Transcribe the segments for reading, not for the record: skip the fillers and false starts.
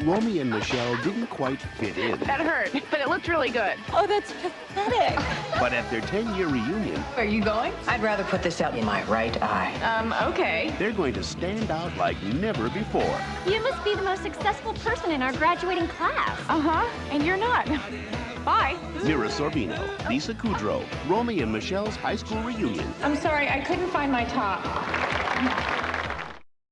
Romy and Michele didn't quite fit in. That hurt, but it looked really good. Oh, that's pathetic. But at their 10-year reunion, Are you going? I'd rather put this out in my right eye. Okay. they're going to stand out like never before. You must be the most successful person in our graduating class. Uh-huh, and you're not. Bye. Mira Sorvino, Lisa Kudrow, Romy and Michele's high school reunion. I'm sorry, I couldn't find my top.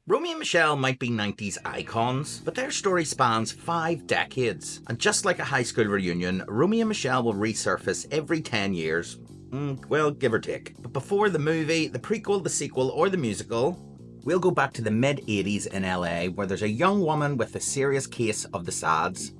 Romy and Michele might be 90s icons, but their story spans 5 decades. And just like a high school reunion, Romy and Michele will resurface every 10 years. Well, give or take. But before the movie, the prequel, the sequel, or the musical, we'll go back to the mid-80s in LA, where there's a young woman with a serious case of the SADS.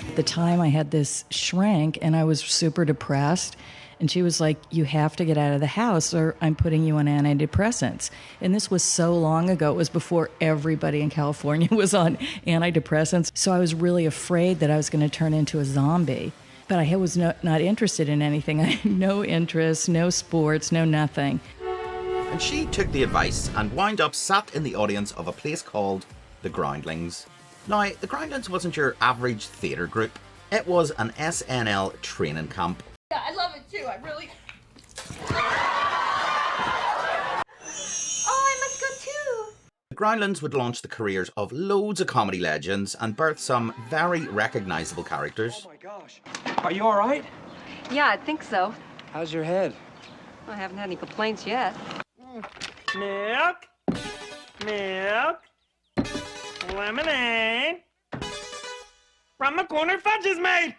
At the time, I had this shrink, and I was super depressed. And she was like, you have to get out of the house or I'm putting you on antidepressants. And this was so long ago. It was before everybody in California was on antidepressants. So I was really afraid that I was going to turn into a zombie. But I was not interested in anything. I had no interest, no sports, no nothing. And she took the advice and wound up sat in the audience of a place called The Groundlings. Now, The Groundlings wasn't your average theatre group. It was an SNL training camp. Yeah, I love it too. I really... Oh, I must go too. The Groundlings would launch the careers of loads of comedy legends and birth some very recognisable characters. Oh my gosh. Are you all right? Yeah, I think so. How's your head? I haven't had any complaints yet. Milk. Milk. Lemonade. From the corner fudge is made.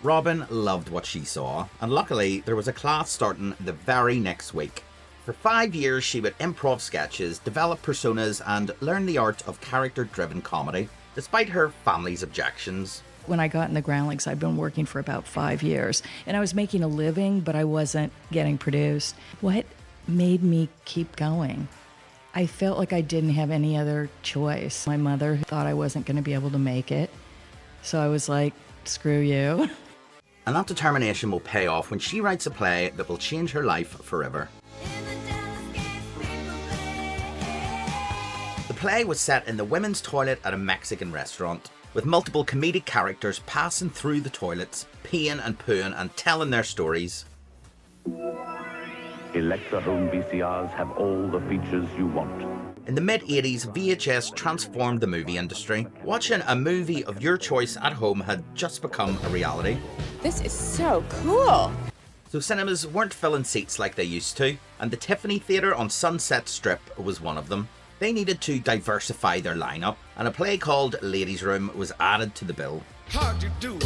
Robin loved what she saw, and luckily there was a class starting the very next week. For 5 years she would improv sketches, develop personas and learn the art of character-driven comedy, despite her family's objections. When I got in the Groundlings, I'd been working for about 5 years, and I was making a living, but I wasn't getting produced. What made me keep going? I felt like I didn't have any other choice. My mother thought I wasn't going to be able to make it, so I was like, screw you. And that determination will pay off when she writes a play that will change her life forever. The play was set in the women's toilet at a Mexican restaurant, with multiple comedic characters passing through the toilets, peeing and pooing and telling their stories. Electra home VCRs have all the features you want. In the mid-80s, VHS transformed the movie industry. Watching a movie of your choice at home had just become a reality. This is so cool. So cinemas weren't filling seats like they used to, and the Tiffany Theatre on Sunset Strip was one of them. They needed to diversify their lineup, and a play called Ladies' Room was added to the bill. How'd you do,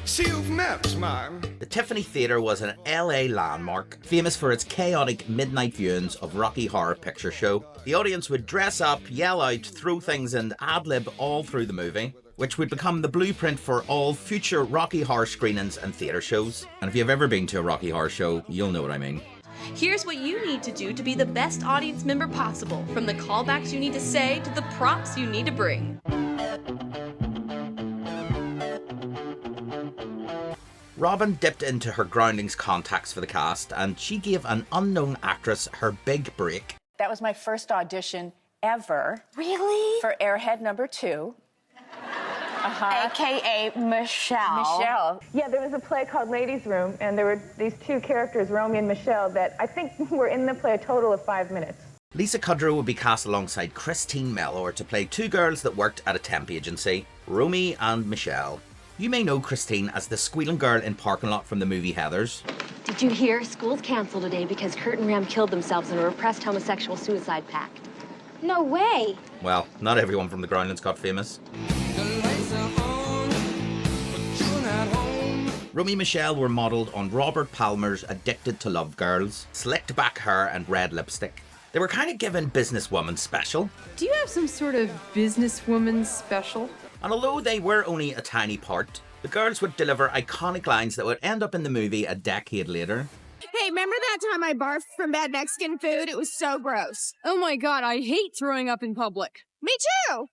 See you next, man. The Tiffany Theatre was an LA landmark, famous for its chaotic midnight viewings of Rocky Horror Picture Show. The audience would dress up, yell out, throw things and ad-lib all through the movie, which would become the blueprint for all future Rocky Horror screenings and theatre shows. And if you've ever been to a Rocky Horror show, you'll know what I mean. Here's what you need to do to be the best audience member possible, from the callbacks you need to say to the props you need to bring. Robin dipped into her Groundlings contacts for the cast, and she gave an unknown actress her big break. That was my first audition ever. Really? For Airhead #2. AKA Michele. Michelle. Yeah, there was a play called Ladies' Room, and there were these two characters, Romy and Michele, that I think were in the play a total of 5 minutes. Lisa Kudrow would be cast alongside Christine Mellor to play two girls that worked at a temp agency, Romy and Michele. You may know Christine as the squealing girl in Parking Lot from the movie Heathers. Did you hear? School's canceled today because Kurt and Ram killed themselves in a repressed homosexual suicide pact. No way. Well, not everyone from the Groundlings got famous. Romy and Michele were modelled on Robert Palmer's Addicted to Love girls, slicked back hair and red lipstick. They were kind of given businesswoman special. Do you have some sort of businesswoman special? And although they were only a tiny part, the girls would deliver iconic lines that would end up in the movie a decade later. Hey, remember that time I barfed from bad Mexican food? It was so gross. Oh my god, I hate throwing up in public. Me too!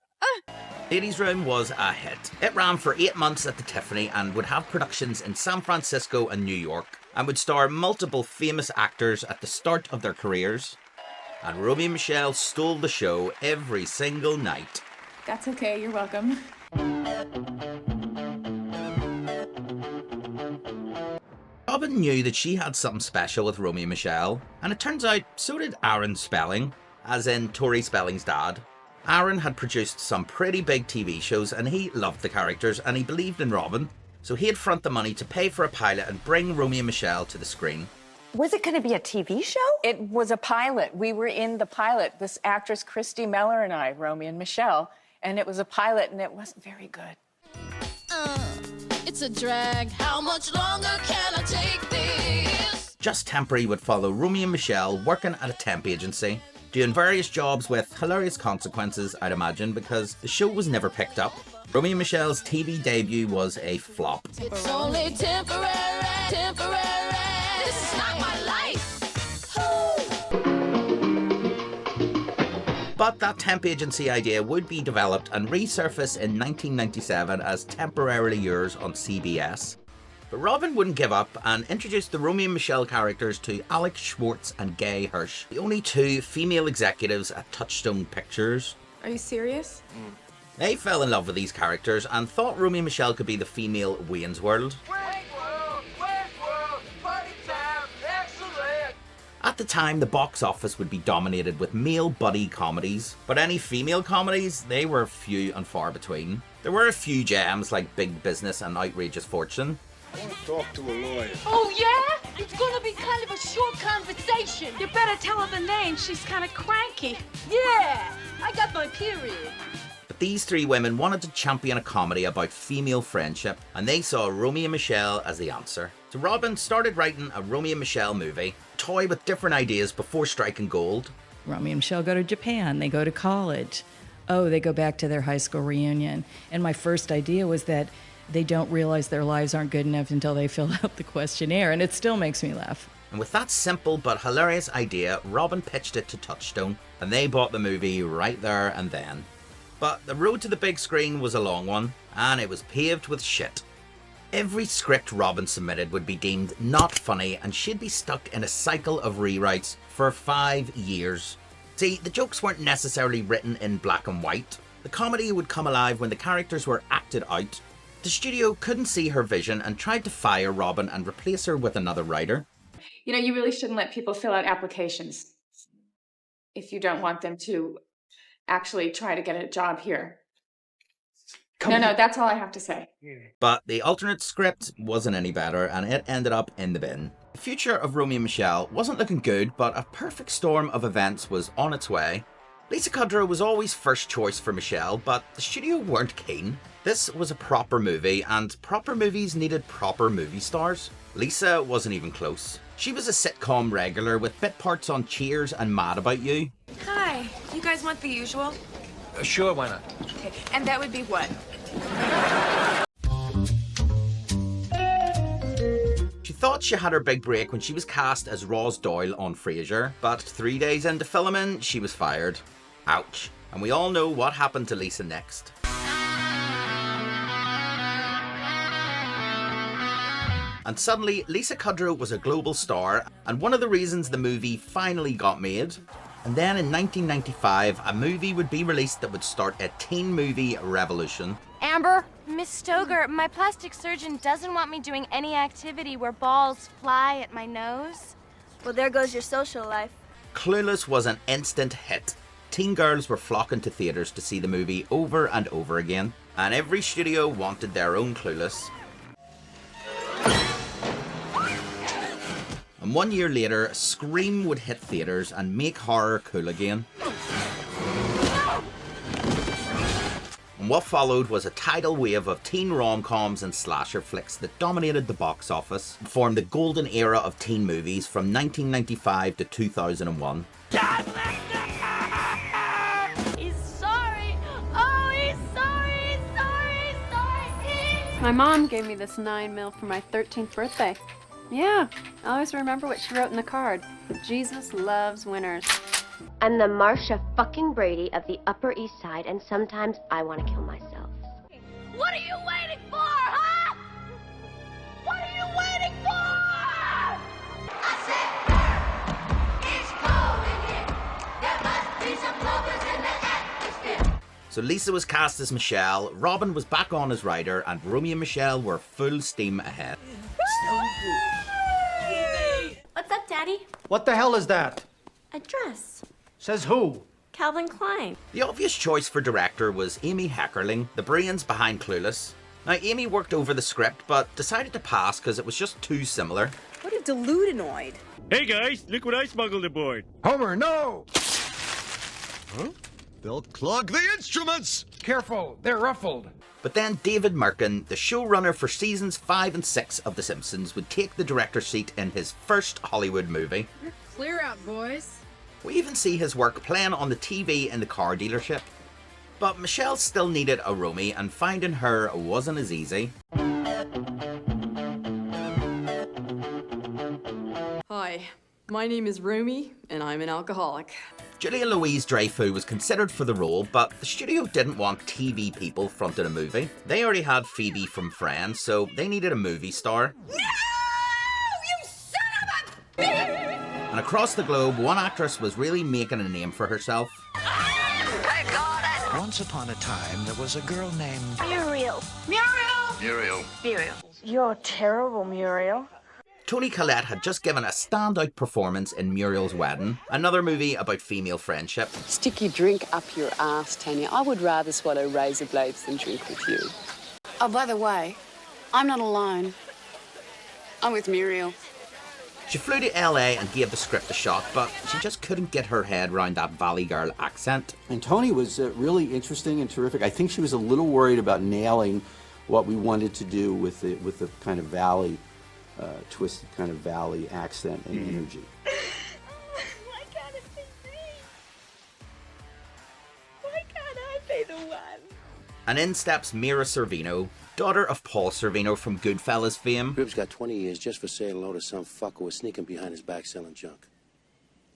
Ladies' Room was a hit. It ran for 8 months at the Tiffany and would have productions in San Francisco and New York. and would star multiple famous actors at the start of their careers. And Romy and Michele stole the show every single night. That's okay, you're welcome. Robin knew that she had something special with Romy and Michele, and it turns out so did Aaron Spelling, as in Tori Spelling's dad. Aaron had produced some pretty big TV shows and he loved the characters and he believed in Robin, so he'd front the money to pay for a pilot and bring Romy and Michele to the screen. Was it going to be a TV show? It was a pilot. We were in the pilot, this actress Christy Meller and I, Romy and Michele, and it was a pilot and it wasn't very good. It's a drag. How much longer can I take this? Just Temporary would follow Romy and Michele working at a temp agency, doing various jobs with hilarious consequences, I'd imagine, because the show was never picked up. Romy and Michele's TV debut was a flop. It's only temporary, temporary. This is not my life. But that temp agency idea would be developed and resurface in 1997 as Temporarily Yours on CBS. But Robin wouldn't give up and introduced the Romy and Michele characters to Alex Schwartz and Gay Hirsch, the only two female executives at Touchstone Pictures. Are you serious? They fell in love with these characters and thought Romy and Michele could be the female Wayne's World. At the time, the box office would be dominated with male buddy comedies, but any female comedies, they were few and far between. There were a few gems like Big Business and Outrageous Fortune. I want to talk to a lawyer. Oh, yeah? It's gonna be kind of a short conversation. You better tell her the name. She's kind of cranky. Yeah, I got my period. But these three women wanted to champion a comedy about female friendship, and they saw Romy and Michele as the answer. So Robin started writing a Romy and Michele movie, toy with different ideas before striking gold. Romy and Michele go to Japan, they go to college. Oh, they go back to their high school reunion. And my first idea was that they don't realize their lives aren't good enough until they fill out the questionnaire, and it still makes me laugh. And with that simple but hilarious idea, Robin pitched it to Touchstone, and they bought the movie right there and then. But the road to the big screen was a long one, and it was paved with shit. Every script Robin submitted would be deemed not funny, and she'd be stuck in a cycle of rewrites for 5 years. See, the jokes weren't necessarily written in black and white. The comedy would come alive when the characters were acted out. The studio couldn't see her vision and tried to fire Robin and replace her with another writer. You know, you really shouldn't let people fill out applications if you don't want them to actually try to get a job here. No, that's all I have to say. But the alternate script wasn't any better, and it ended up in the bin. The future of Romy and Michele wasn't looking good, but a perfect storm of events was on its way. Lisa Kudrow was always first choice for Michele, but the studio weren't keen. This was a proper movie, and proper movies needed proper movie stars. Lisa wasn't even close. She was a sitcom regular with bit parts on Cheers and Mad About You. Hi, you guys want the usual? Sure, why not? Okay, and that would be what? She thought she had her big break when she was cast as Roz Doyle on Frasier, but 3 days into filming, she was fired. Ouch. And we all know what happened to Lisa next. And suddenly, Lisa Kudrow was a global star, and one of the reasons the movie finally got made. And then in 1995, a movie would be released that would start a teen movie revolution. Amber? Miss Stoger, my plastic surgeon doesn't want me doing any activity where balls fly at my nose. Well, there goes your social life. Clueless was an instant hit. Teen girls were flocking to theatres to see the movie over and over again, and every studio wanted their own Clueless. And 1 year later, Scream would hit theatres and make horror cool again. And what followed was a tidal wave of teen rom-coms and slasher flicks that dominated the box office and formed the golden era of teen movies from 1995 to 2001. He's sorry! Oh, he's sorry, sorry, sorry! My mom gave me this 9mm for my 13th birthday. Yeah, I always remember what she wrote in the card. Jesus loves winners. I'm the Marsha fucking Brady of the Upper East Side, and sometimes I want to kill myself. What are you waiting for, huh? What are you waiting for? So Lisa was cast as Michele, Robin was back on as Ryder, and Romy and Michele were full steam ahead. What's up, Daddy? What the hell is that? A dress. Says who? Calvin Klein. The obvious choice for director was Amy Heckerling, the brains behind Clueless. Now, Amy worked over the script, but decided to pass because it was just too similar. What a deludinoid. Hey guys, look what I smuggled aboard. Homer, no! Huh? They'll clog the instruments! Careful, they're ruffled. But then David Merkin, the showrunner for seasons 5 and 6 of The Simpsons, would take the director's seat in his first Hollywood movie. Clear out, boys. We even see his work playing on the TV in the car dealership. But Michele still needed a Romy, and finding her wasn't as easy. Hi, my name is Romy, and I'm an alcoholic. Julia Louis-Dreyfus was considered for the role, but the studio didn't want TV people fronting a movie. They already had Phoebe from Friends, so they needed a movie star. No! You son of a bitch! And across the globe, one actress was really making a name for herself. Once upon a time, there was a girl named Muriel. Muriel. You're terrible, Muriel. Toni Collette had just given a standout performance in Muriel's Wedding, another movie about female friendship. Stick your drink up your ass, Tanya. I would rather swallow razor blades than drink with you. Oh, by the way, I'm not alone. I'm with Muriel. She flew to LA and gave the script a shot, but she just couldn't get her head around that Valley Girl accent. And Toni was really interesting and terrific. I think she was a little worried about nailing what we wanted to do with the kind of Valley, twisted kind of Valley accent and energy. Why can't it be me? Why can't I be the one? And in steps Mira Sorvino, daughter of Paul Sorvino from Goodfellas fame. Rib's got 20 years just for saying hello to some fucker who was sneaking behind his back selling junk.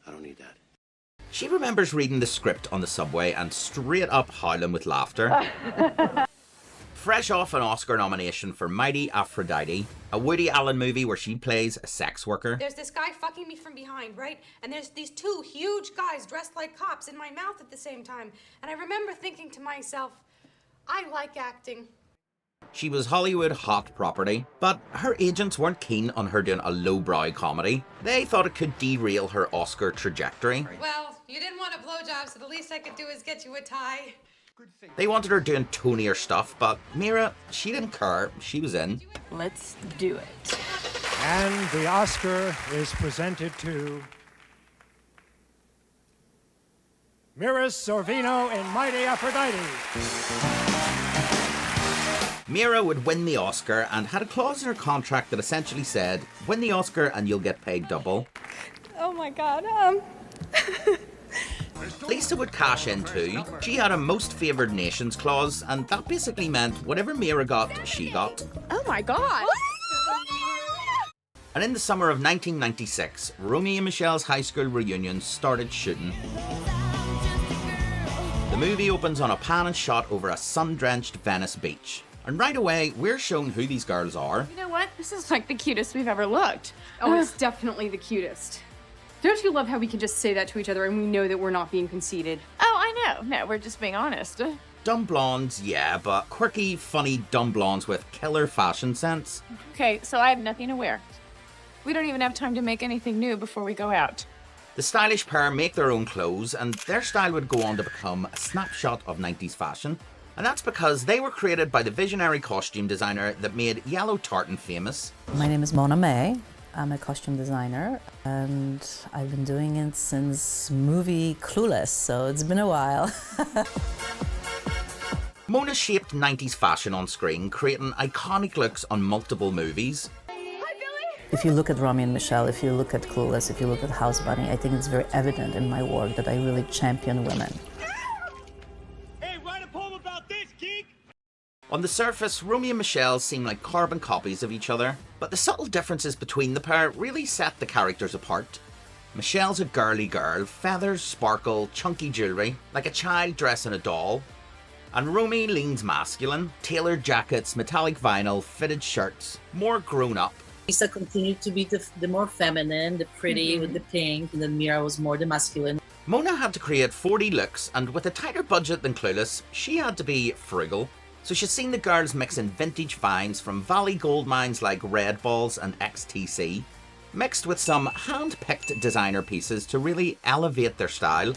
I don't need that. She remembers reading the script on the subway and straight up howling with laughter. Fresh off an Oscar nomination for Mighty Aphrodite, a Woody Allen movie where she plays a sex worker. There's this guy fucking me from behind, right? And there's these two huge guys dressed like cops in my mouth at the same time. And I remember thinking to myself, I like acting. She was Hollywood hot property, but her agents weren't keen on her doing a lowbrow comedy. They thought it could derail her Oscar trajectory. Well, you didn't want a blowjob, so the least I could do is get you a tie. They wanted her doing tonier stuff, but Mira, she didn't care. She was in. Let's do it. And the Oscar is presented to Mira Sorvino in Mighty Aphrodite. Mira would win the Oscar and had a clause in her contract that essentially said, win the Oscar and you'll get paid double. Oh my God, Lisa would cash in too. She had a most favoured nations clause, and that basically meant whatever Mira got, she got. Oh my God. And in the summer of 1996, Romy and Michele's high school reunion started shooting. The movie opens on a pan and shot over a sun-drenched Venice beach. And right away, we're shown who these girls are. You know what? This is like the cutest we've ever looked. Oh, it's definitely the cutest. Don't you love how we can just say that to each other and we know that we're not being conceited? Oh, I know. No, we're just being honest. Dumb blondes, yeah, but quirky, funny dumb blondes with killer fashion sense. Okay, so I have nothing to wear. We don't even have time to make anything new before we go out. The stylish pair make their own clothes, and their style would go on to become a snapshot of 90s fashion. And that's because they were created by the visionary costume designer that made Yellow Tartan famous. My name is Mona May. I'm a costume designer, and I've been doing it since movie Clueless, so it's been a while. Mona shaped 90s fashion on screen, creating iconic looks on multiple movies. If you look at Romy and Michele, if you look at Clueless, if you look at House Bunny, I think it's very evident in my work that I really champion women. On the surface, Romy and Michele seem like carbon copies of each other, but the subtle differences between the pair really set the characters apart. Michelle's a girly girl, feathers, sparkle, chunky jewellery, like a child dressing a doll. And Romy leans masculine, tailored jackets, metallic vinyl, fitted shirts, more grown up. Lisa continued to be the more feminine, the pretty with the pink, and then Mira was more the masculine. Mona had to create 40 looks, and with a tighter budget than Clueless, she had to be frugal. So she's seen the girls mixing vintage finds from Valley gold mines like Red Balls and XTC, mixed with some hand-picked designer pieces to really elevate their style.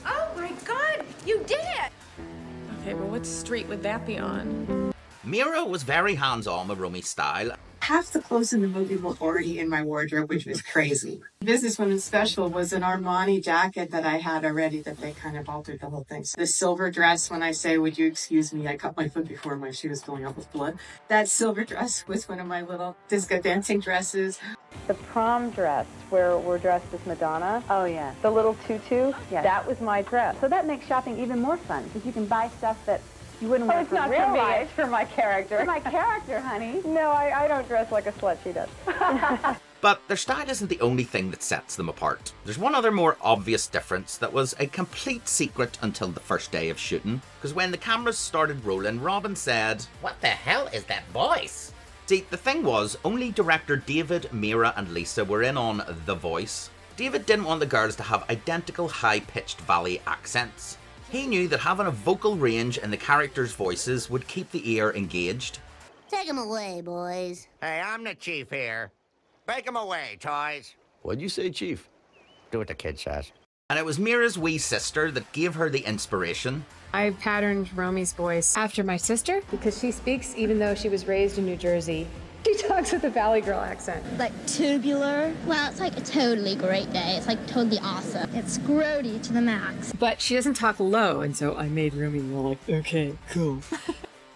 Oh my God, you did it! Okay, but what street would that be on? Mira was very hands-on with Romy's style. Half the clothes in the movie were already in my wardrobe, which was crazy. Businesswoman Special was an Armani jacket that I had already that they kind of altered the whole thing. So the silver dress, when I say, would you excuse me, I cut my foot before my shoe was filling up with blood. That silver dress was one of my little disco dancing dresses. The prom dress, where we're dressed as Madonna. Oh, yeah. The little tutu. Yeah. That was my dress. So that makes shopping even more fun, because you can buy stuff that you wouldn't wear it's for not real for me, life. it's for my character. For my character, honey. No, I don't dress like a slut, she does. But their style isn't the only thing that sets them apart. There's one other more obvious difference that was a complete secret until the first day of shooting, because when the cameras started rolling, Robin said, "What the hell is that voice?" See, the thing was, only director David, Mira and Lisa were in on The Voice. David didn't want the girls to have identical high-pitched Valley accents. He knew that having a vocal range in the characters' voices would keep the ear engaged. Take him away, boys. Hey, I'm the chief here. Take him away, toys. What'd you say, Chief? Do what the kid says. And it was Mira's wee sister that gave her the inspiration. I patterned Romy's voice after my sister because she speaks even though she was raised in New Jersey. She talks with a Valley Girl accent. Like tubular. Well, it's like a totally great day. It's like totally awesome. It's grody to the max. But she doesn't talk low, and so I made Romy more like, okay, cool.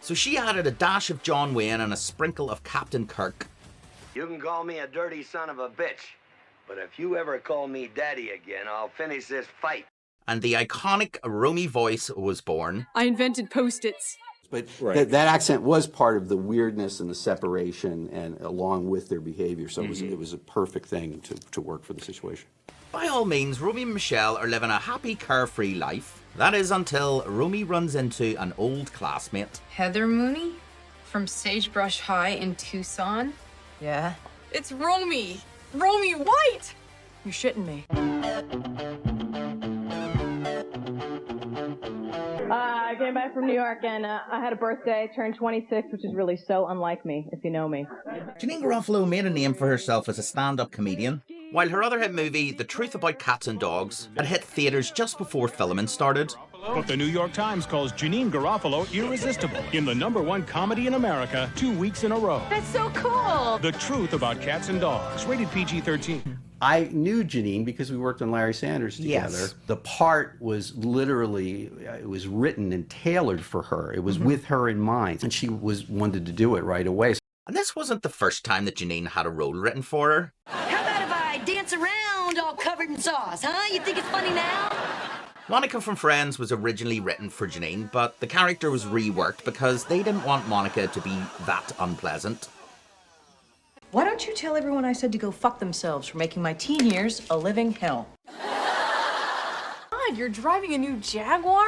So she added a dash of John Wayne and a sprinkle of Captain Kirk. You can call me a dirty son of a bitch, but if you ever call me daddy again, I'll finish this fight. And the iconic Romy voice was born. I invented Post-its. But that accent was part of the weirdness and the separation, and along with their behavior, so it was a perfect thing to work for the situation. By all means, Romy and Michele are living a happy, carefree life. That is until Romy runs into an old classmate. Heather Mooney from Sagebrush High in Tucson. Yeah? It's Romy! Romy White! You're shitting me. I came back from New York and I had a birthday, turned 26, which is really so unlike me, if you know me. Janine Garofalo made a name for herself as a stand-up comedian, while her other hit movie, The Truth About Cats and Dogs, had hit theaters just before filming started. But the New York Times calls Janine Garofalo irresistible in the #1 comedy in America 2 weeks in a row. That's so cool! The Truth About Cats and Dogs, rated PG-13. I knew Janine because we worked on Larry Sanders together. Yes. The part was literally, it was written and tailored for her. It was with her in mind, and she wanted to do it right away. And this wasn't the first time that Janine had a role written for her. How about if I dance around all covered in sauce, huh? You think it's funny now? Monica from Friends was originally written for Janine, but the character was reworked because they didn't want Monica to be that unpleasant. Why don't you tell everyone I said to go fuck themselves for making my teen years a living hell? God, you're driving a new Jaguar?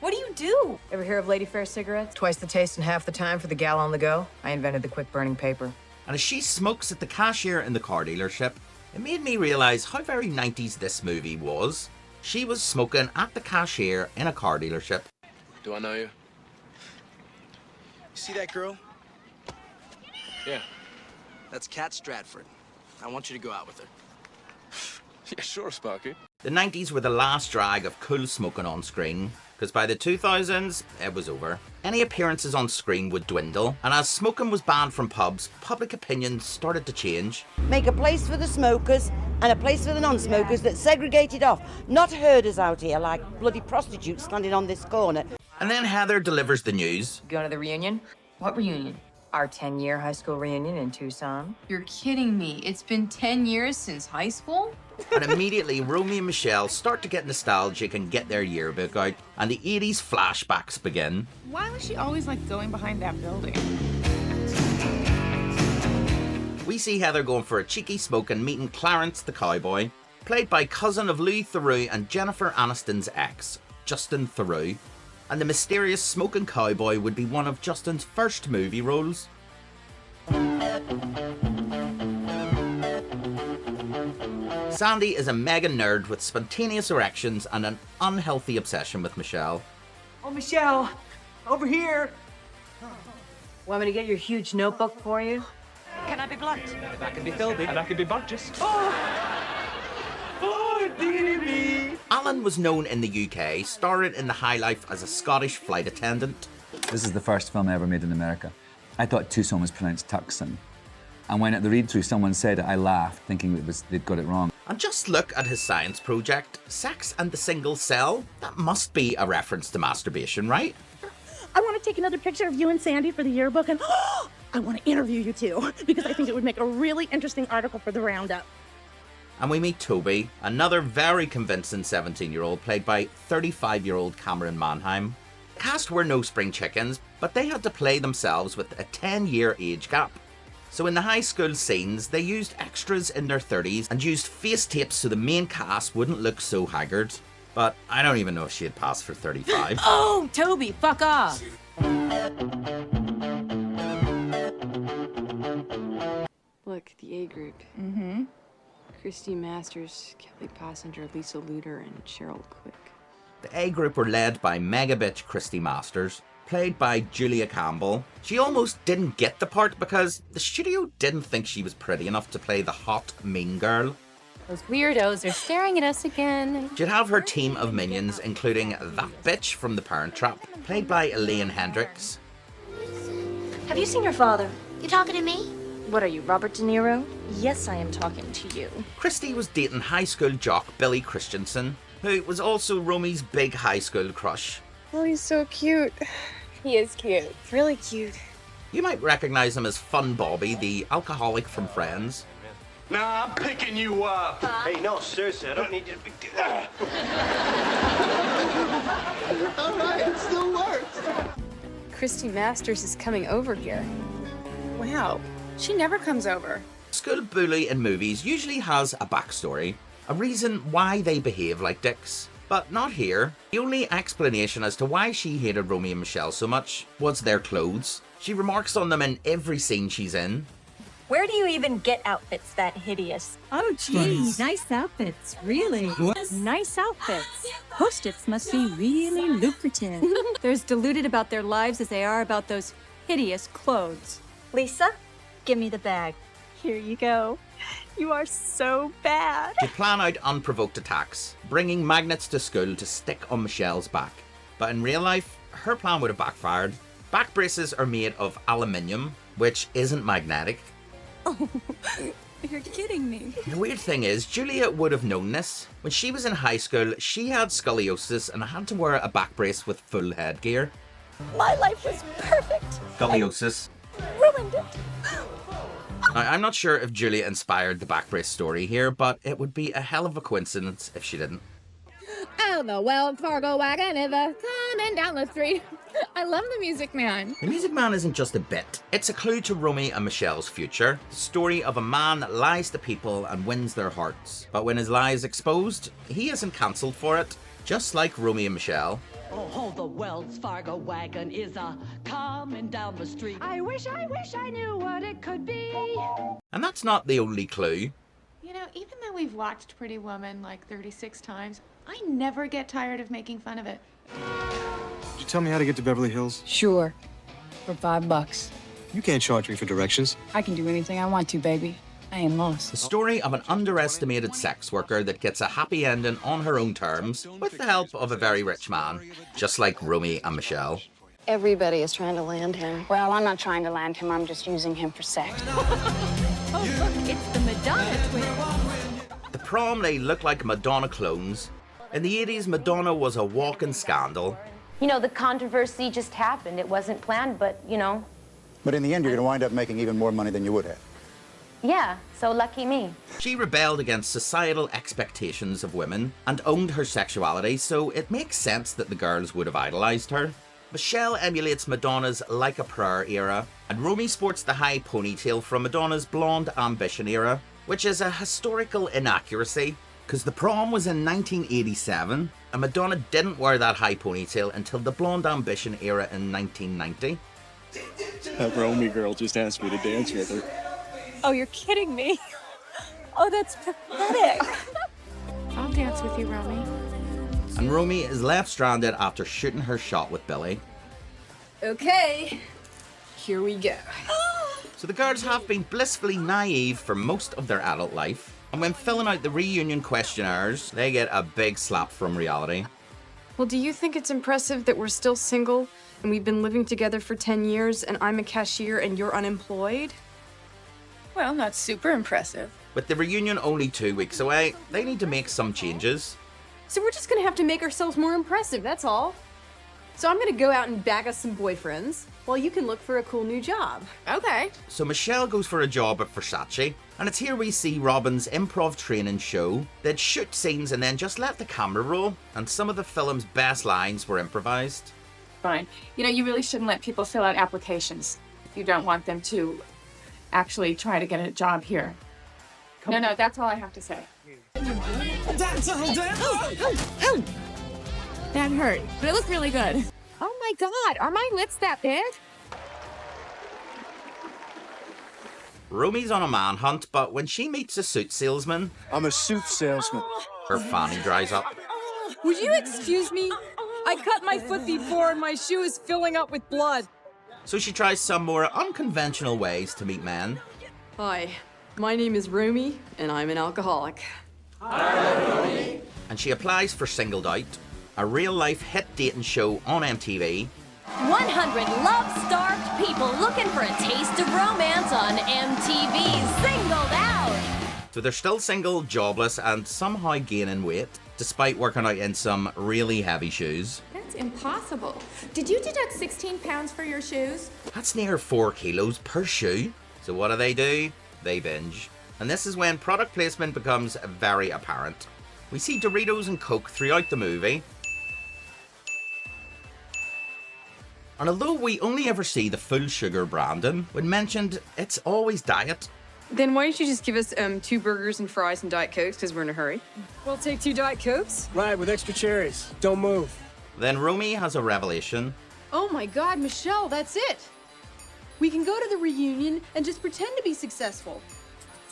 What do you do? Ever hear of Lady Fair cigarettes? Twice the taste and half the time for the gal on the go. I invented the quick burning paper. And as she smokes at the cashier in the car dealership, it made me realise how very 90s this movie was. She was smoking at the cashier in a car dealership. Do I know you? See that girl? Yeah. That's Kat Stratford. I want you to go out with her. Yeah, sure, Sparky. The 90s were the last drag of cool smoking on screen, because by the 2000s, it was over. Any appearances on screen would dwindle, and as smoking was banned from pubs, public opinion started to change. Make a place for the smokers and a place for the non-smokers that's segregated off, not herders out here like bloody prostitutes standing on this corner. And then Heather delivers the news. Going to the reunion? What reunion? Our 10-year high school reunion in Tucson. You're kidding me. It's been 10 years since high school? And immediately, Romy and Michele start to get nostalgic and get their yearbook out, and the 80s flashbacks begin. Why was she always like going behind that building? We see Heather going for a cheeky smoke and meeting Clarence the cowboy, played by cousin of Louis Theroux and Jennifer Aniston's ex, Justin Theroux. And the mysterious smoking cowboy would be one of Justin's first movie roles. Sandy is a mega nerd with spontaneous erections and an unhealthy obsession with Michele. Oh, Michele, over here. Want me to get your huge notebook for you? Can I be blunt? That can be filthy, and that can be bunches. Oh, dearie me. Alan was known in the UK, starring in the high life as a Scottish flight attendant. This is the first film I ever made in America. I thought Tucson was pronounced Tucson. And when at the read-through someone said it, I laughed, thinking they'd got it wrong. And just look at his science project, Sex and the Single Cell. That must be a reference to masturbation, right? I want to take another picture of you and Sandy for the yearbook, and I want to interview you too, because I think it would make a really interesting article for the Roundup. And we meet Toby, another very convincing 17-year-old played by 35-year-old Cameron Manheim. The cast were no spring chickens, but they had to play themselves with a 10-year age gap. So in the high school scenes, they used extras in their 30s and used face tapes so the main cast wouldn't look so haggard. But I don't even know if she had passed for 35. Oh, Toby, fuck off. Look, the A group. Mm-hmm. Christy Masters, Kelly Passenger, Lisa Luder, and Cheryl Quick. The A group were led by mega bitch Christy Masters, played by Julia Campbell. She almost didn't get the part because the studio didn't think she was pretty enough to play the hot, mean girl. Those weirdos are staring at us again. She'd have her team of minions, including that bitch from The Parent Trap, played by Elaine Hendricks. Have you seen your father? You talking to me? What are you, Robert De Niro? Yes, I am talking to you. Christy was dating high school jock Billy Christensen, who was also Romy's big high school crush. Oh, he's so cute. He is cute. Really cute. You might recognize him as Fun Bobby, the alcoholic from Friends. Nah, I'm picking you up. Hey, no, seriously, I don't need you to be... All right, it still works. Christy Masters is coming over here. Wow, she never comes over. School bully in movies usually has a backstory, a reason why they behave like dicks. But not here. The only explanation as to why she hated Romy and Michele so much was their clothes. She remarks on them in every scene she's in. Where do you even get outfits that hideous? Oh, geez, nice outfits, really. What? Nice outfits. Post-its must be really lucrative. They're as deluded about their lives as they are about those hideous clothes. Lisa, give me the bag. Here you go. You are so bad. She planned out unprovoked attacks, bringing magnets to school to stick on Michelle's back. But in real life, her plan would have backfired. Back braces are made of aluminium, which isn't magnetic. Oh, you're kidding me. The weird thing is, Julia would have known this. When she was in high school, she had scoliosis and had to wear a back brace with full headgear. My life was perfect. Scoliosis. Ruined it. Now, I'm not sure if Julia inspired the back brace story here, but it would be a hell of a coincidence if she didn't. Oh, the Wells Fargo wagon is coming down the street. I love the Music Man. The Music Man isn't just a bit. It's a clue to Romy and Michelle's future. The story of a man that lies to people and wins their hearts. But when his lie is exposed, he isn't cancelled for it, just like Romy and Michele. Oh, the Wells Fargo wagon is coming down the street. I wish I knew what it could be. And that's not the only clue. You know, even though we've watched Pretty Woman like 36 times, I never get tired of making fun of it. Could you tell me how to get to Beverly Hills? Sure. For $5. You can't charge me for directions. I can do anything I want to, baby. I am lost. The story of an underestimated sex worker that gets a happy ending on her own terms with the help of a very rich man, just like Romy and Michele. Everybody is trying to land him. Well, I'm not trying to land him. I'm just using him for sex. Oh, look, it's the Madonna twins. The prom, they look like Madonna clones. In the 80s, Madonna was a walking scandal. You know, the controversy just happened. It wasn't planned, but, you know. But in the end, you're going to wind up making even more money than you would have. Yeah, so lucky me. She rebelled against societal expectations of women and owned her sexuality, so it makes sense that the girls would have idolized her. Michele emulates Madonna's Like a Prayer era, and Romy sports the high ponytail from Madonna's Blonde Ambition era, which is a historical inaccuracy, because the prom was in 1987, and Madonna didn't wear that high ponytail until the Blonde Ambition era in 1990. That Romy girl just asked me to dance with her. Oh, you're kidding me. Oh, that's pathetic. I'll dance with you, Romy. And Romy is left stranded after shooting her shot with Billy. Okay, here we go. So the girls have been blissfully naive for most of their adult life, and when filling out the reunion questionnaires, they get a big slap from reality. Well, do you think it's impressive that we're still single and we've been living together for 10 years and I'm a cashier and you're unemployed? Well, not super impressive. With the reunion only 2 weeks away, they need to make some changes. So we're just gonna have to make ourselves more impressive, that's all. So I'm gonna go out and bag us some boyfriends while you can look for a cool new job. Okay. So Michele goes for a job at Versace, and it's here we see Robin's improv training show. They'd shoot scenes and then just let the camera roll, and some of the film's best lines were improvised. Fine. You know, you really shouldn't let people fill out applications if you don't want them to actually try to get a job here. No, that's all I have to say. That hurt, but it looked really good. Oh my God, are my lips that big? Romy's on a manhunt, but when she meets a suit salesman... I'm a suit salesman. Her fanny dries up. Would you excuse me? I cut my foot before and my shoe is filling up with blood. So she tries some more unconventional ways to meet men. Hi, my name is Romy and I'm an alcoholic. Hi, Romy. And she applies for Singled Out, a real-life hit dating show on MTV. 100 love-starved people looking for a taste of romance on MTV. Singled Out! So they're still single, jobless, and somehow gaining weight, despite working out in some really heavy shoes. That's impossible. Did you deduct 16 pounds for your shoes? That's near 4 kilos per shoe. So what do? They binge. And this is when product placement becomes very apparent. We see Doritos and Coke throughout the movie. And although we only ever see the full sugar branding, when mentioned, it's always diet. Then why don't you just give us 2 burgers and fries and Diet Cokes, because we're in a hurry. We'll take 2 Diet Cokes. Right, with extra cherries. Don't move. Then Romy has a revelation. Oh my God, Michele, that's it. We can go to the reunion and just pretend to be successful.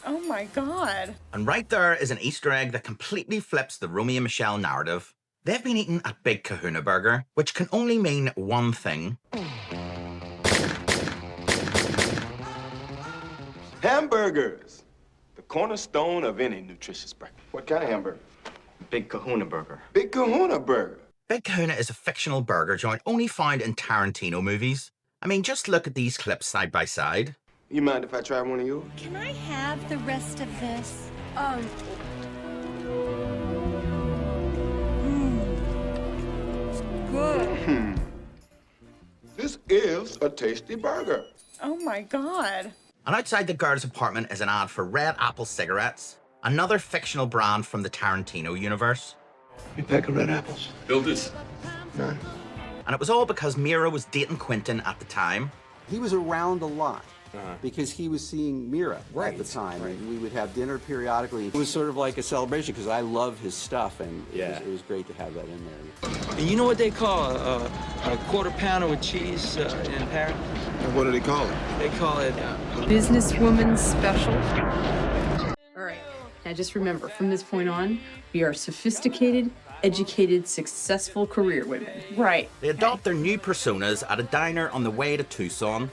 Oh my God. And right there is an Easter egg that completely flips the Romy and Michele narrative. They've been eating a Big Kahuna burger, which can only mean one thing. Hamburgers, the cornerstone of any nutritious breakfast. What kind of hamburger? Big Kahuna burger. Big Kahuna burger. Big Kahuna is a fictional burger joint only found in Tarantino movies. I mean, just look at these clips side by side. You mind if I try one of yours? Can I have the rest of this? Good. This is a tasty burger. Oh my God. And outside the girl's apartment is an ad for Red Apple cigarettes, another fictional brand from the Tarantino universe. A pack of red apples. Build this. None. And it was all because Mira was dating Quentin at the time. He was around a lot because he was seeing Mira at the time. Right. And we would have dinner periodically. It was sort of like a celebration because I love his stuff, and it was great to have that in there. And you know what they call a quarter pounder with cheese in Paris? And what do they call it? They call it Businesswoman special. All right, now just remember, from this point on, we are sophisticated, educated, successful career women. Right. They adopt their new personas at a diner on the way to Tucson.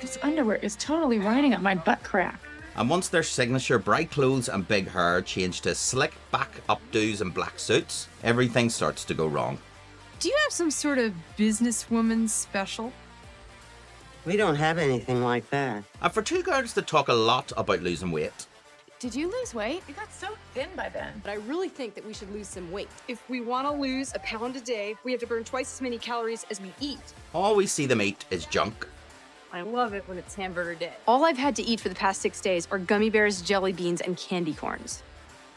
This underwear is totally riding on my butt crack. And once their signature bright clothes and big hair change to slick back updos and black suits, everything starts to go wrong. Do you have some sort of businesswoman special? We don't have anything like that. And for two girls that talk a lot about losing weight, Did you lose weight? You got so thin by then. But I really think that we should lose some weight. If we want to lose a pound a day, we have to burn twice as many calories as we eat. all we see them eat is junk. I love it when it's hamburger day. All I've had to eat for the past 6 days are gummy bears, jelly beans, and candy corns.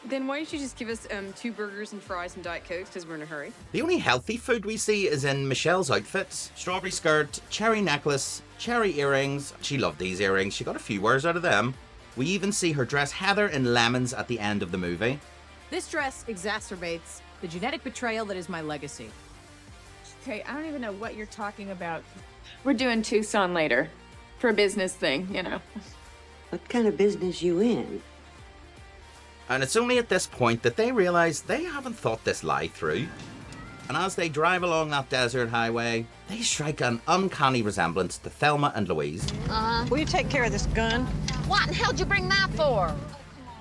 Then why don't you just give us 2 burgers and fries and Diet Cokes, because we're in a hurry. The only healthy food we see is in Michele's outfits. Strawberry skirt, cherry necklace, cherry earrings. She loved these earrings. She got a few wears out of them. We even see her dress Heather in lemons at the end of the movie. This dress exacerbates the genetic betrayal that is my legacy. Okay, I don't even know what you're talking about. We're doing Tucson later. For a business thing, you know. What kind of business you in? And it's only at this point that they realise they haven't thought this lie through. And as they drive along that desert highway, they strike an uncanny resemblance to Thelma and Louise. Will you take care of this gun? What in hell did you bring that for?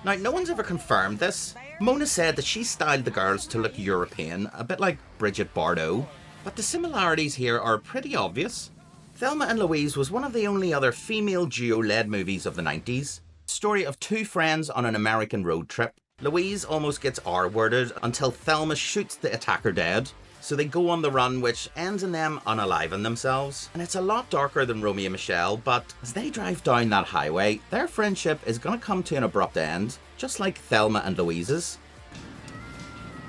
Now, no one's ever confirmed this. Mona said that she styled the girls to look European, a bit like Bridget Bardot. But the similarities here are pretty obvious. Thelma and Louise was one of the only other female duo-led movies of the 90s. Story of two friends on an American road trip. Louise almost gets R-worded until Thelma shoots the attacker dead. So they go on the run, which ends in them unaliving themselves. And it's a lot darker than Romy and Michele, but as they drive down that highway, their friendship is going to come to an abrupt end, just like Thelma and Louise's.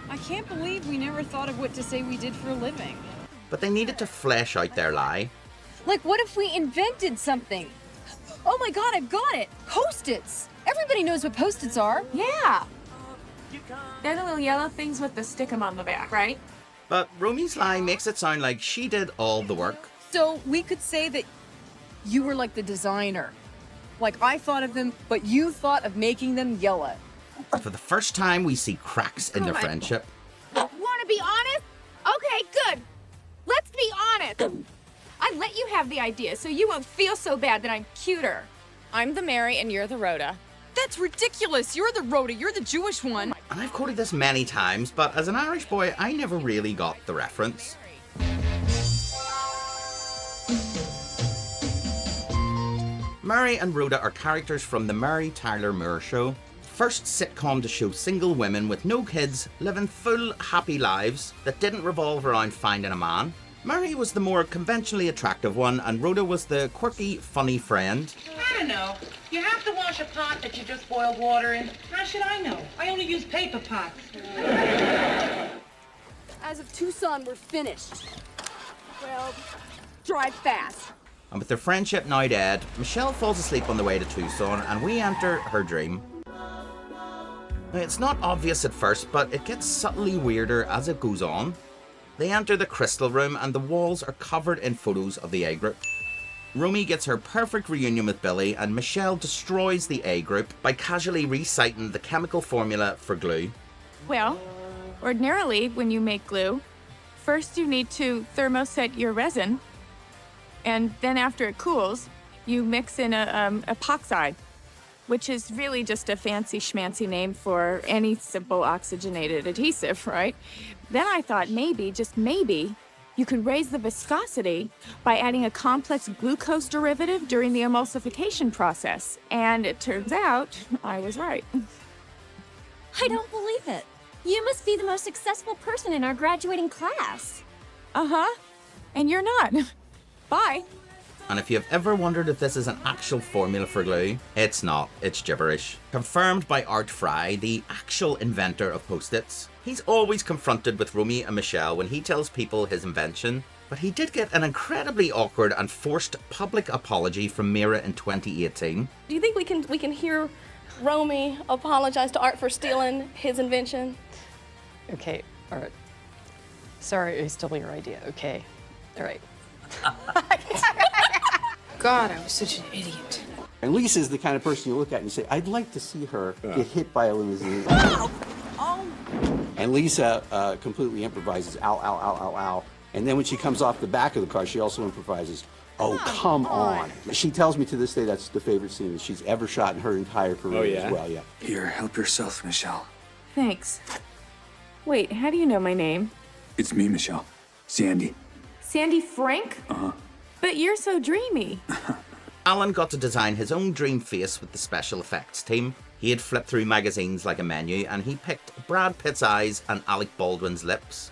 I can't believe we never thought of what to say we did for a living. But they needed to flesh out their lie. Like, what if we invented something? Oh my god, I've got it! Post-its! Everybody knows what Post-its are. Yeah. They're the little yellow things with the stick 'em on the back, right? But Romy's lie makes it sound like she did all the work. So we could say that you were like the designer. Like I thought of them, but you thought of making them yellow. For the first time, we see cracks in their friendship. Want to be honest? Okay, good. Let's be honest. I let you have the idea so you won't feel so bad that I'm cuter. I'm the Mary and you're the Rhoda. That's ridiculous. You're the Rhoda. You're the Jewish one. And I've quoted this many times, but as an Irish boy, I never really got the reference. Mary and Rhoda are characters from the Mary Tyler Moore Show, first sitcom to show single women with no kids living full, happy lives that didn't revolve around finding a man. Mary was the more conventionally attractive one, and Rhoda was the quirky, funny friend. I don't know. You have to wash a pot that you just boiled water in. How should I know? I only use paper pots. As of Tucson, we're finished. Well, drive fast. And with their friendship now dead, Michele falls asleep on the way to Tucson, and we enter her dream. Now, it's not obvious at first, but it gets subtly weirder as it goes on. They enter the crystal room, and the walls are covered in photos of the A group. Romy gets her perfect reunion with Billy, and Michele destroys the A group by casually reciting the chemical formula for glue. Well, ordinarily, when you make glue, first you need to thermoset your resin, and then after it cools, you mix in a epoxide, which is really just a fancy schmancy name for any simple oxygenated adhesive, right? Then I thought maybe, just maybe, you could raise the viscosity by adding a complex glucose derivative during the emulsification process. And it turns out I was right. I don't believe it. You must be the most successful person in our graduating class. Uh-huh. And you're not. Bye. And if you've ever wondered if this is an actual formula for glue, it's not, it's gibberish. Confirmed by Art Fry, the actual inventor of Post-its. He's always confronted with Romy and Michele when he tells people his invention, but he did get an incredibly awkward and forced public apology from Mira in 2018. Do you think we can hear Romy apologize to Art for stealing his invention? Okay, Art. Sorry I stole your idea, okay? All right. God, I was such an idiot. And Lisa's the kind of person you look at and you say, I'd like to see her get hit by a limousine. And Lisa completely improvises, ow, ow, ow, ow, ow. And then when she comes off the back of the car, she also improvises, oh, come on. She tells me to this day that's the favorite scene that she's ever shot in her entire career as well, yeah. Here, help yourself, Michele. Thanks. Wait, how do you know my name? It's me, Michele. Sandy. Sandy Frank? Uh-huh. But you're so dreamy. Alan got to design his own dream face with the special effects team. He had flipped through magazines like a menu, and he picked Brad Pitt's eyes and Alec Baldwin's lips.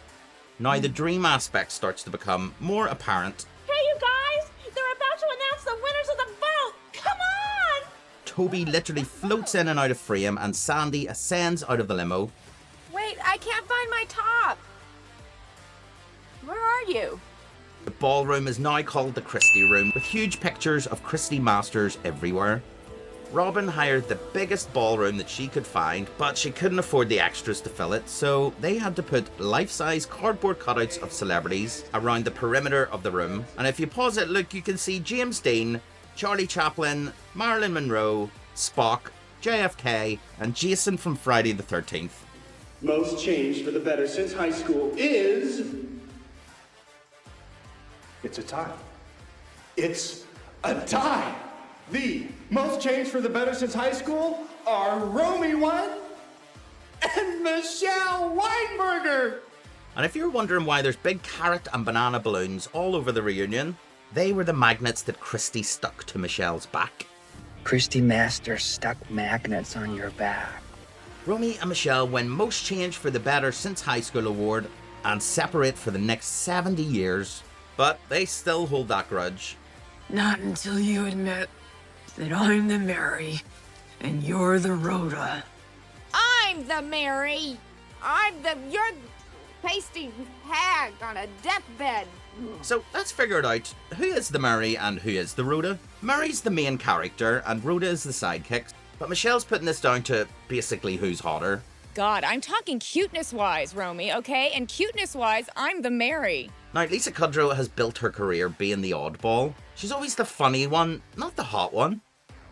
Now the dream aspect starts to become more apparent. Hey, you guys! They're about to announce the winners of the vote! Come on! Toby literally floats in and out of frame, and Sandy ascends out of the limo. Wait, I can't find my top. Where are you? The ballroom is now called the Christie Room, with huge pictures of Christie masters everywhere. Robin hired the biggest ballroom that she could find, but she couldn't afford the extras to fill it, so they had to put life-size cardboard cutouts of celebrities around the perimeter of the room. And if you pause it, look, you can see James Dean, Charlie Chaplin, Marilyn Monroe, Spock, JFK, and Jason from Friday the 13th. Most changed for the better since high school is... It's a tie. It's a tie. The most changed for the better since high school are Romy One and Michele Weinberger. And if you're wondering why there's big carrot and banana balloons all over the reunion, they were the magnets that Christy stuck to Michelle's back. Christy Master stuck magnets on your back. Romy and Michele win Most Changed for the Better Since High School award and separate for the next 70 years, but they still hold that grudge. Not until you admit that I'm the Mary and you're the Rhoda. I'm the Mary. You're pasty hag on a deathbed. So let's figure it out. Who is the Mary and who is the Rhoda? Mary's the main character and Rhoda is the sidekick, but Michelle's putting this down to basically who's hotter. God, I'm talking cuteness-wise, Romy, okay? And cuteness-wise, I'm the Mary. Now, Lisa Kudrow has built her career being the oddball. She's always the funny one, not the hot one.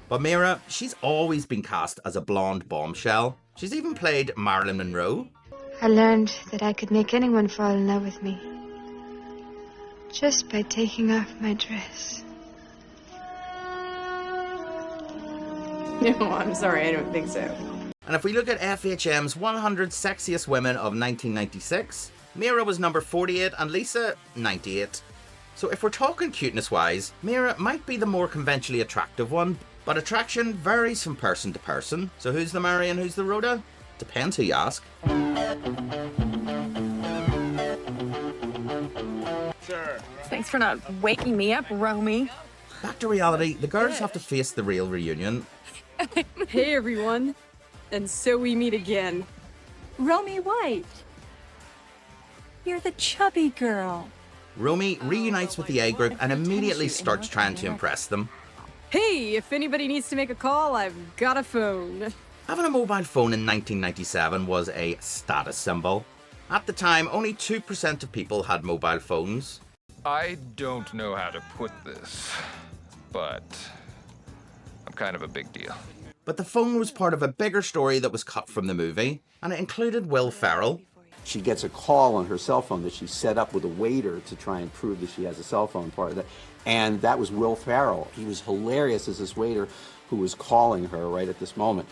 But Mira, she's always been cast as a blonde bombshell. She's even played Marilyn Monroe. I learned that I could make anyone fall in love with me just by taking off my dress. No, I'm sorry, I don't think so. And if we look at FHM's 100 Sexiest Women of 1996, Mira was number 48 and Lisa 98. So if we're talking cuteness-wise, Mira might be the more conventionally attractive one, but attraction varies from person to person. So who's the Mary and who's the Rhoda? Depends who you ask. Sure. Thanks for not waking me up, Romy. Back to reality, the girls have to face the real reunion. Hey, everyone. And so we meet again. Romy White. You're the chubby girl. Romy reunites with the A group and immediately starts trying to impress them. Hey, if anybody needs to make a call, I've got a phone. Having a mobile phone in 1997 was a status symbol. At the time, only 2% of people had mobile phones. I don't know how to put this, but I'm kind of a big deal. But the phone was part of a bigger story that was cut from the movie, and it included Will Ferrell. She gets a call on her cell phone that she set up with a waiter to try and prove that she has a cell phone part of that. And that was Will Ferrell. He was hilarious as this waiter who was calling her right at this moment.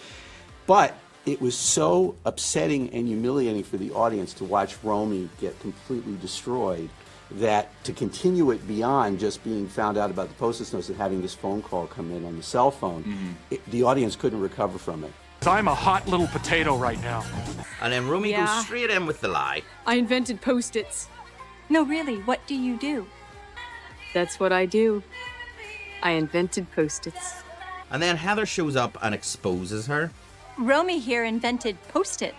But it was so upsetting and humiliating for the audience to watch Romy get completely destroyed that to continue it beyond just being found out about the Post-it notes and having this phone call come in on the cell phone, the audience couldn't recover from it. I'm a hot little potato right now. And then Romy goes straight in with the lie. I invented Post-its. No, really, what do you do? That's what I do. I invented Post-its. And then Heather shows up and exposes her. Romy here invented Post-its.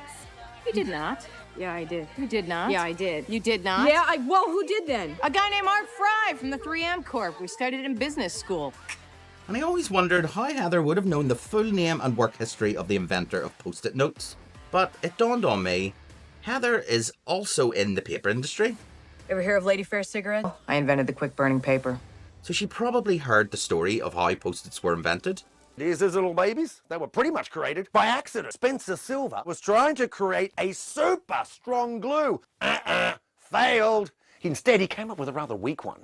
You did not. Yeah, I did. You did not? Yeah, I did. You did not? Yeah, well, who did then? A guy named Art Fry from the 3M Corp. We studied in business school. And I always wondered how Heather would have known the full name and work history of the inventor of Post-it notes. But it dawned on me, Heather is also in the paper industry. Ever hear of Lady Fair cigarettes? I invented the quick burning paper. So she probably heard the story of how Post-its were invented. Here's those little babies. They were pretty much created by accident. Spencer Silver was trying to create a super strong glue. Failed. Instead, he came up with a rather weak one.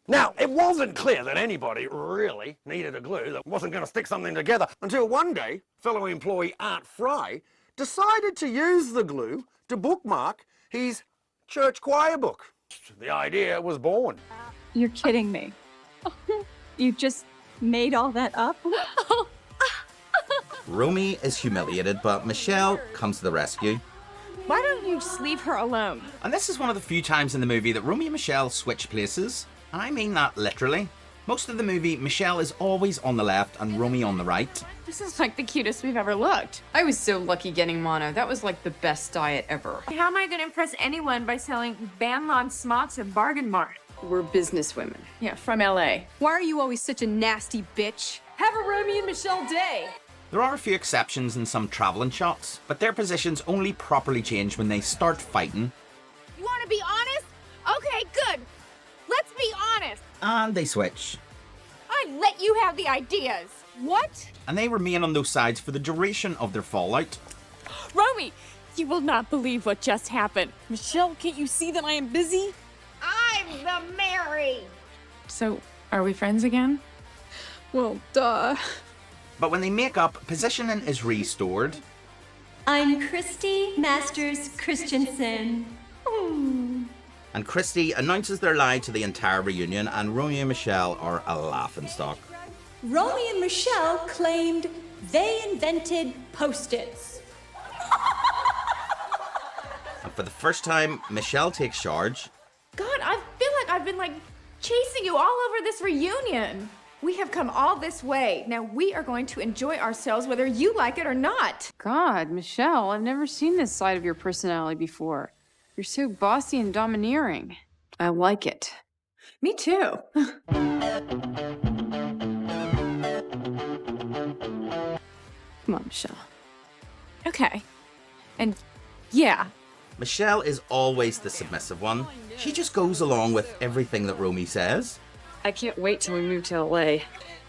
Now, it wasn't clear that anybody really needed a glue that wasn't going to stick something together until one day, fellow employee Art Fry decided to use the glue to bookmark his church choir book. The idea was born. You're kidding me. You just made all that up? Romy is humiliated, but Michele comes to the rescue. Why don't you just leave her alone? And this is one of the few times in the movie that Romy and Michele switch places. And I mean that literally. Most of the movie, Michele is always on the left and Romy on the right. This is like the cutest we've ever looked. I was so lucky getting mono. That was like the best diet ever. How am I going to impress anyone by selling Banlon smocks at Bargain Mart? We're businesswomen. Yeah, from LA. Why are you always such a nasty bitch? Have a Romy and Michele day. There are a few exceptions in some traveling shots, but their positions only properly change when they start fighting. You want to be honest? Okay, good. Let's be honest. And they switch. I let you have the ideas. What? And they remain on those sides for the duration of their fallout. Romy, you will not believe what just happened. Michelle, can't you see that I am busy? I'm the Mary. So, are we friends again? Well, duh. But when they make up, positioning is restored. I'm Christy Masters Christensen. And Christy announces their lie to the entire reunion, and Romy and Michele are a laughingstock. Romy and Michele claimed they invented Post-its. And for the first time, Michele takes charge. God, I feel like I've been chasing you all over this reunion. We have come all this way. Now we are going to enjoy ourselves whether you like it or not. God, Michele, I've never seen this side of your personality before. You're so bossy and domineering. I like it. Me too. Come on, Michele. Okay. And yeah. Michele is always the submissive one. She just goes along with everything that Romy says. I can't wait till we move to LA.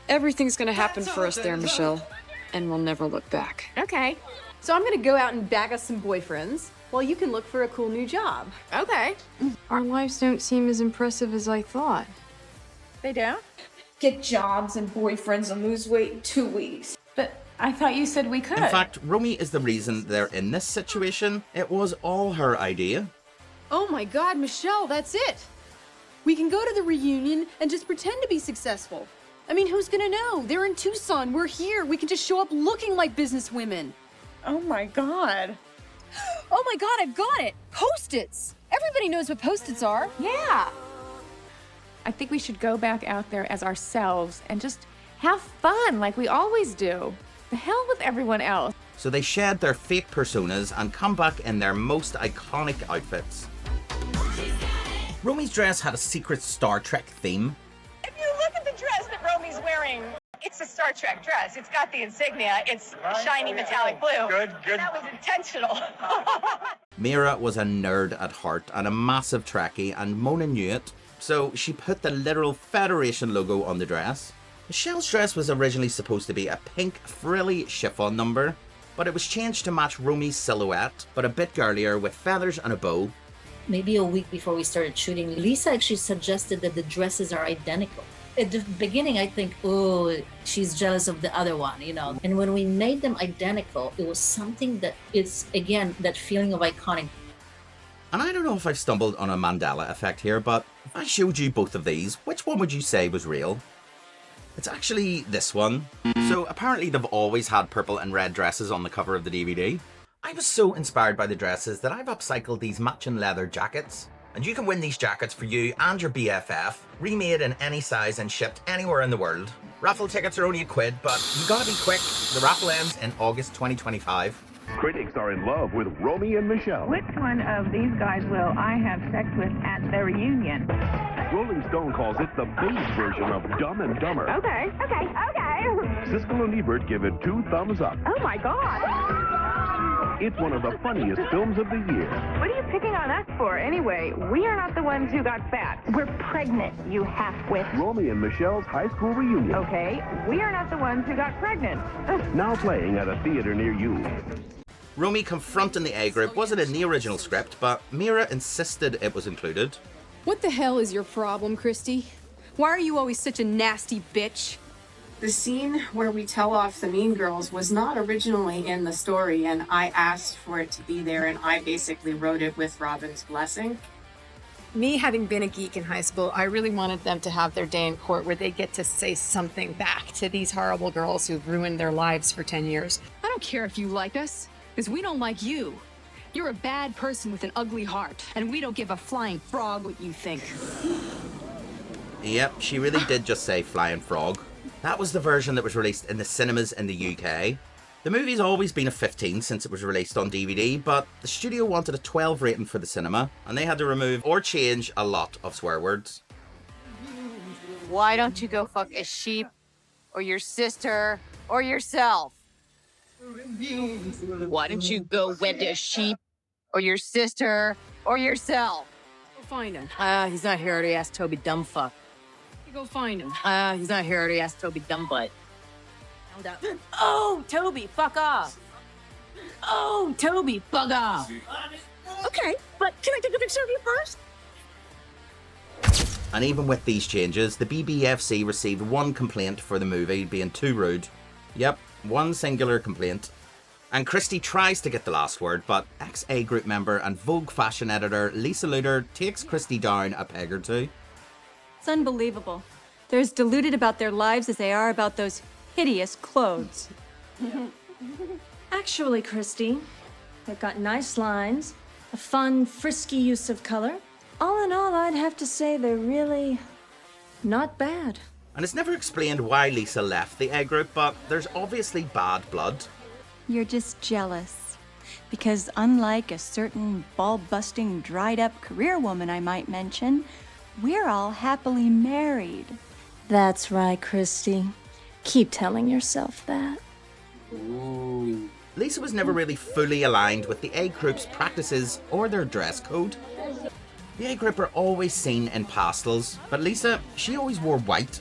Everything's gonna happen for us there, Michele. And we'll never look back. Okay. So I'm gonna go out and bag us some boyfriends while you can look for a cool new job. Okay. Our lives don't seem as impressive as I thought. They don't? Get jobs and boyfriends and lose weight in 2 weeks. But I thought you said we could. In fact, Romy is the reason they're in this situation. It was all her idea. Oh my God, Michele, that's it. We can go to the reunion and just pretend to be successful. I mean, who's gonna know? They're in Tucson, we're here. We can just show up looking like businesswomen. Oh my God. Oh my God, I've got it. Post-its. Everybody knows what Post-its are. Yeah. I think we should go back out there as ourselves and just have fun like we always do. The hell with everyone else. So they shed their fake personas and come back in their most iconic outfits. Romy's dress had a secret Star Trek theme. If you look at the dress that Romy's wearing, it's a Star Trek dress. It's got the insignia. It's shiny metallic blue. Good. That was intentional. Mira was a nerd at heart and a massive Trekkie, and Mona knew it, so she put the literal Federation logo on the dress. Michele's dress was originally supposed to be a pink, frilly chiffon number, but it was changed to match Romy's silhouette, but a bit girlier with feathers and a bow. Maybe a week before we started shooting, Lisa actually suggested that the dresses are identical. At the beginning, I think, oh, she's jealous of the other one, you know. And when we made them identical, it was something that it's, again, that feeling of iconic. And I don't know if I've stumbled on a Mandela effect here, but if I showed you both of these, which one would you say was real? It's actually this one. So apparently they've always had purple and red dresses on the cover of the DVD. I was so inspired by the dresses that I've upcycled these matching leather jackets. And you can win these jackets for you and your BFF, remade in any size and shipped anywhere in the world. Raffle tickets are only £1, but you gotta be quick. The raffle ends in August 2025. Critics are in love with Romy and Michele. Which one of these guys will I have sex with at the reunion? Rolling Stone calls it the beige version of Dumb and Dumber. Okay. Siskel and Ebert give it 2 thumbs up. Oh my God. It's one of the funniest films of the year. What are you picking on us for anyway? We are not the ones who got fat. We're pregnant, you half-wit. Romy and Michele's high school reunion. Okay, we are not the ones who got pregnant. Now playing at a theater near you. Romy confronting the A group wasn't in the original script, but Mira insisted it was included. What the hell is your problem, Christy? Why are you always such a nasty bitch? The scene where we tell off the mean girls was not originally in the story, and I asked for it to be there, and I basically wrote it with Robin's blessing. Me having been a geek in high school, I really wanted them to have their day in court where they get to say something back to these horrible girls who've ruined their lives for 10 years. I don't care if you like us, because we don't like you. You're a bad person with an ugly heart, and we don't give a flying frog what you think. Yep, she really did just say flying frog. That was the version that was released in the cinemas in the UK. The movie's always been a 15 since it was released on DVD, but the studio wanted a 12 rating for the cinema, and they had to remove or change a lot of swear words. Why don't you go fuck a sheep, or your sister, or yourself? Why don't you go wed a sheep, or your sister, or yourself? Go find him. He's not here. Already asked Toby Dumbfuck. Go find him. He's not here. Already asked Toby Dumbbutt. Oh, Toby, fuck off. Oh, Toby, fuck off. Okay, but can I take a picture of you first? And even with these changes, the BBFC received one complaint for the movie being too rude. Yep, one singular complaint. And Christie tries to get the last word, but ex-A Group member and Vogue fashion editor Lisa Luder takes Christie down a peg or two. It's unbelievable. They're as deluded about their lives as they are about those hideous clothes. Actually, Christy, they've got nice lines, a fun, frisky use of color. All in all, I'd have to say they're really not bad. And it's never explained why Lisa left the A Group, but there's obviously bad blood. You're just jealous. Because unlike a certain ball-busting, dried-up career woman I might mention, we're all happily married. That's right, Christy. Keep telling yourself that. Ooh. Lisa was never really fully aligned with the A Group's practices or their dress code. The A Group are always seen in pastels, but Lisa, she always wore white.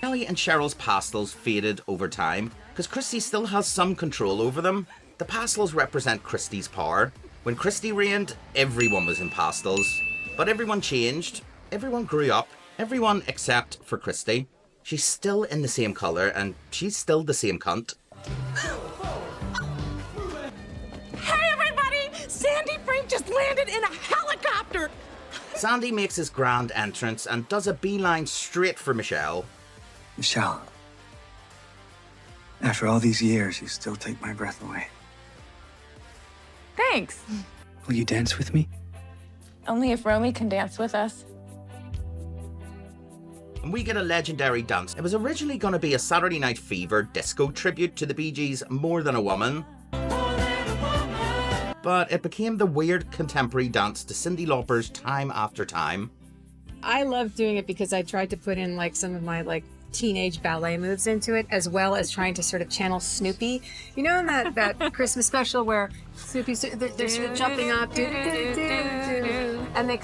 Kelly and Cheryl's pastels faded over time, because Christie still has some control over them. The pastels represent Christie's power. When Christie reigned, everyone was in pastels. But everyone changed, everyone grew up, everyone except for Christie. She's still in the same colour, and she's still the same cunt. Hey everybody! Sandy Frank just landed in a helicopter! Sandy makes his grand entrance and does a beeline straight for Michele. Michele, after all these years, you still take my breath away. Thanks. Will you dance with me? Only if Romy can dance with us. And we get a legendary dance. It was originally going to be a Saturday Night Fever disco tribute to the Bee Gees' More Than a Woman. But it became the weird contemporary dance to Cyndi Lauper's Time After Time. I love doing it because I tried to put in like some of my like teenage ballet moves into it, as well as trying to sort of channel Snoopy. You know in that Christmas special where Snoopy's they're sort of jumping up, and they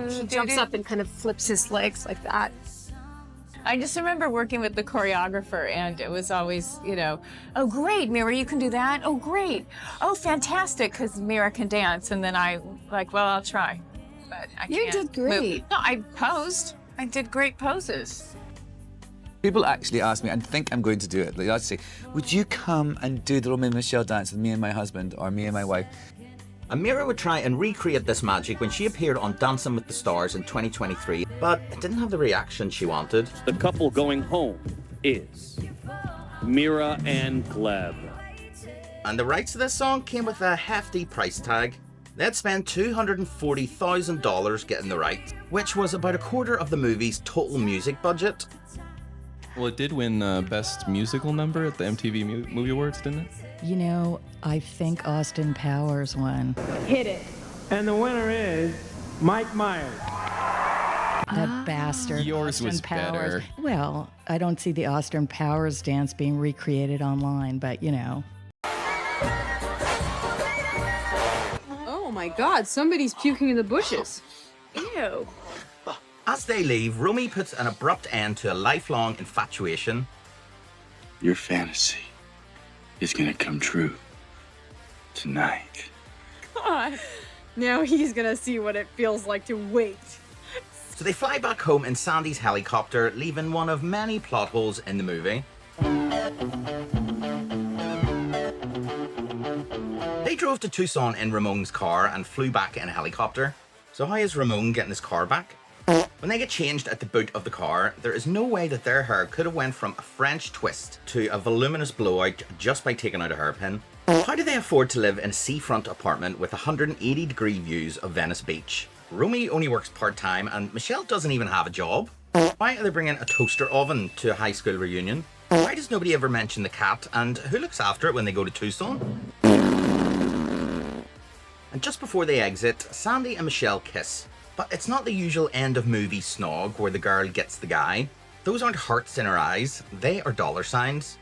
he jumps up and kind of flips his legs like that. I just remember working with the choreographer, and it was always, oh, great, Mira, you can do that? Oh, great. Oh, fantastic, because Mira can dance. And then well, I'll try. But I can't. You did great. Move. No, I posed. I did great poses. People actually ask me, and think I'm going to do it. They'll say, would you come and do the Romy and Michele dance with me and my husband, or me and my wife? And Mira would try and recreate this magic when she appeared on Dancing with the Stars in 2023, but it didn't have the reaction she wanted. The couple going home is Mira and Gleb. And the rights to this song came with a hefty price tag. They'd spend $240,000 getting the rights, which was about a quarter of the movie's total music budget. Well, it did win Best Musical Number at the MTV Movie Awards, didn't it? You know, I think Austin Powers won. Hit it. And the winner is Mike Myers. That bastard. Yours Austin was Powers. better. Well, I don't see the Austin Powers dance being recreated online, but you know. Oh my God, somebody's puking in the bushes. Ew. As they leave, Romy puts an abrupt end to a lifelong infatuation. Your fantasy is gonna come true tonight. God, now he's gonna see what it feels like to wait. So they fly back home in Sandy's helicopter, leaving one of many plot holes in the movie. They drove to Tucson in Ramon's car and flew back in a helicopter. So how is Ramon getting his car back? When they get changed at the boot of the car, there is no way that their hair could have went from a French twist to a voluminous blowout just by taking out a hairpin. How do they afford to live in a seafront apartment with 180-degree views of Venice Beach? Romy only works part-time and Michele doesn't even have a job. Why are they bringing a toaster oven to a high school reunion? Why does nobody ever mention the cat, and who looks after it when they go to Tucson? And just before they exit, Sandy and Michele kiss. But it's not the usual end of movie snog where the girl gets the guy. Those aren't hearts in her eyes, they are dollar signs.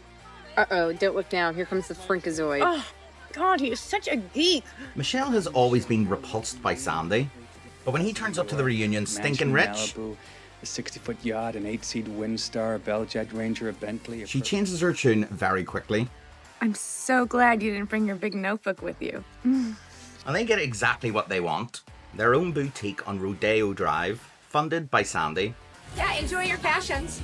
Uh-oh, don't look down. Here comes the Frankazoid. Oh, God, he is such a geek. Michele has always been repulsed by Sandy. But when he turns up to the reunion stinking rich, A 60-foot yacht, an 8-seat Windstar, a Bell Jet Ranger, a Bentley. She changes her tune very quickly. I'm so glad you didn't bring your big notebook with you. And they get exactly what they want. Their own boutique on Rodeo Drive, funded by Sandy. Yeah, enjoy your fashions.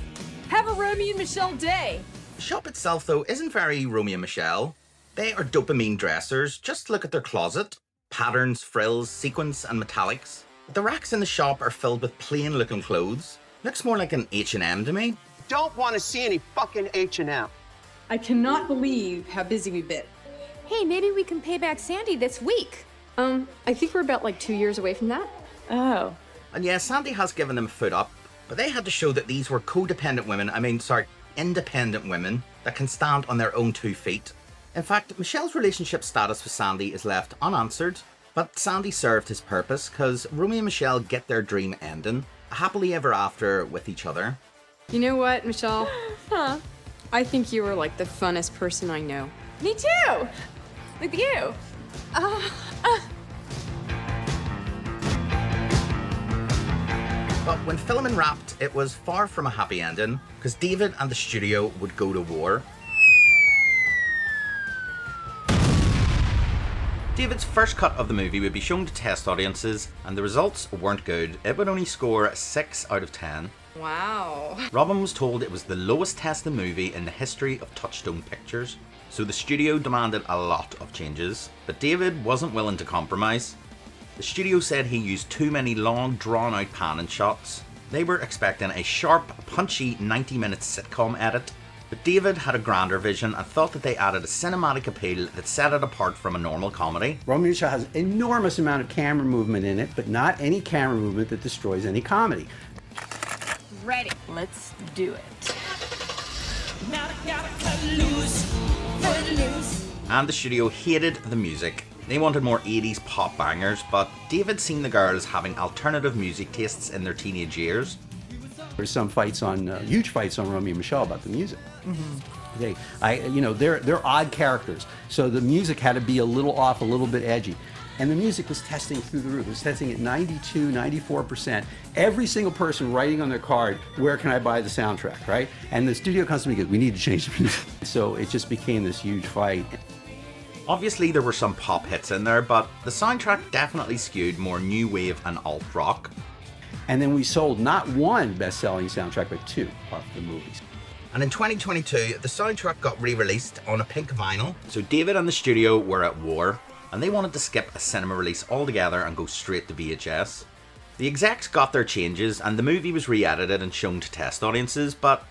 Have a Romy and Michele day. The shop itself, though, isn't very Romy and Michele. They are dopamine dressers. Just look at their closet. Patterns, frills, sequins, and metallics. The racks in the shop are filled with plain-looking clothes. Looks more like an H&M to me. Don't want to see any fucking H&M. I cannot believe how busy we've been. Hey, maybe we can pay back Sandy this week. I think we're about like 2 years away from that. Oh. And yeah, Sandy has given them a foot up, but they had to show that these were independent women that can stand on their own 2 feet. In fact, Michelle's relationship status with Sandy is left unanswered, but Sandy served his purpose because Romy and Michele get their dream ending, happily ever after with each other. You know what, Michelle? Huh? I think you were like the funnest person I know. Me too! With you. But when filming wrapped, it was far from a happy ending, because David and the studio would go to war. David's first cut of the movie would be shown to test audiences, and the results weren't good. It would only score 6 out of 10. Wow. Robin was told it was the lowest tested movie in the history of Touchstone Pictures, so the studio demanded a lot of changes, but David wasn't willing to compromise. The studio said he used too many long, drawn-out panning shots. They were expecting a sharp, punchy 90-minute sitcom edit, but David had a grander vision and thought that they added a cinematic appeal that set it apart from a normal comedy. Romy and Michele has enormous amount of camera movement in it, but not any camera movement that destroys any comedy. Ready. Let's do it. And the studio hated the music. They wanted more 80s pop bangers, but David seen the girls having alternative music tastes in their teenage years. There's some fights on, huge fights on Romy and Michele about the music. They're odd characters, so the music had to be a little off, a little bit edgy. And the music was testing through the roof. It was testing at 92, 94%. Every single person writing on their card, where can I buy the soundtrack, right? And the studio comes to me and goes, we need to change the music. So it just became this huge fight. Obviously there were some pop hits in there, but the soundtrack definitely skewed more new wave and alt rock. And then we sold not one best-selling soundtrack, but 2 of the movies. And in 2022, the soundtrack got re-released on a pink vinyl, so David and the studio were at war, and they wanted to skip a cinema release altogether and go straight to VHS. The execs got their changes, and the movie was re-edited and shown to test audiences, but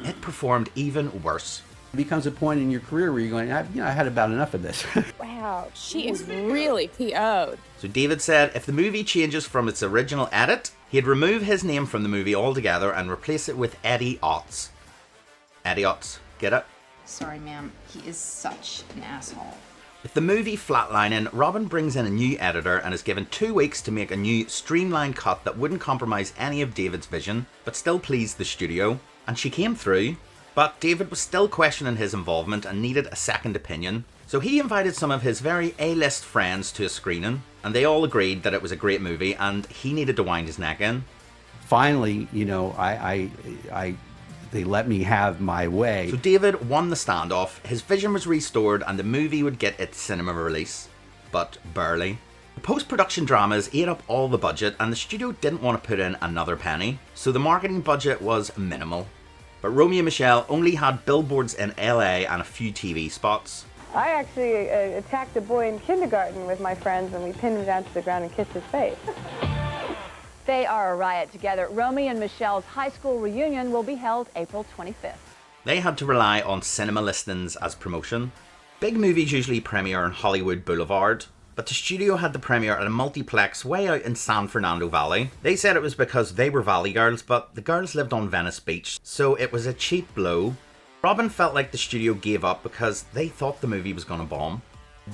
it performed even worse. It becomes a point in your career where you're going, I had about enough of this. Wow, she is really PO'd. So David said if the movie changes from its original edit, he'd remove his name from the movie altogether and replace it with Eddie Otts. Eddie Otts, get it? Sorry, ma'am. He is such an asshole. With the movie flatlining, Robin brings in a new editor and is given 2 weeks to make a new streamlined cut that wouldn't compromise any of David's vision, but still pleased the studio. And she came through. But David was still questioning his involvement and needed a second opinion. So he invited some of his very A-list friends to a screening, and they all agreed that it was a great movie and he needed to wind his neck in. Finally, they let me have my way. So David won the standoff, his vision was restored, and the movie would get its cinema release. But barely. The post-production dramas ate up all the budget, and the studio didn't want to put in another penny, so the marketing budget was minimal. But Romy and Michele only had billboards in LA and a few TV spots. I actually attacked a boy in kindergarten with my friends, and we pinned him down to the ground and kissed his face. They are a riot together. Romy and Michele's high school reunion will be held April 25th. They had to rely on cinema listings as promotion. Big movies usually premiere on Hollywood Boulevard, but the studio had the premiere at a multiplex way out in San Fernando Valley. They said it was because they were Valley girls, but the girls lived on Venice Beach, so it was a cheap blow. Robin felt like the studio gave up because they thought the movie was gonna bomb.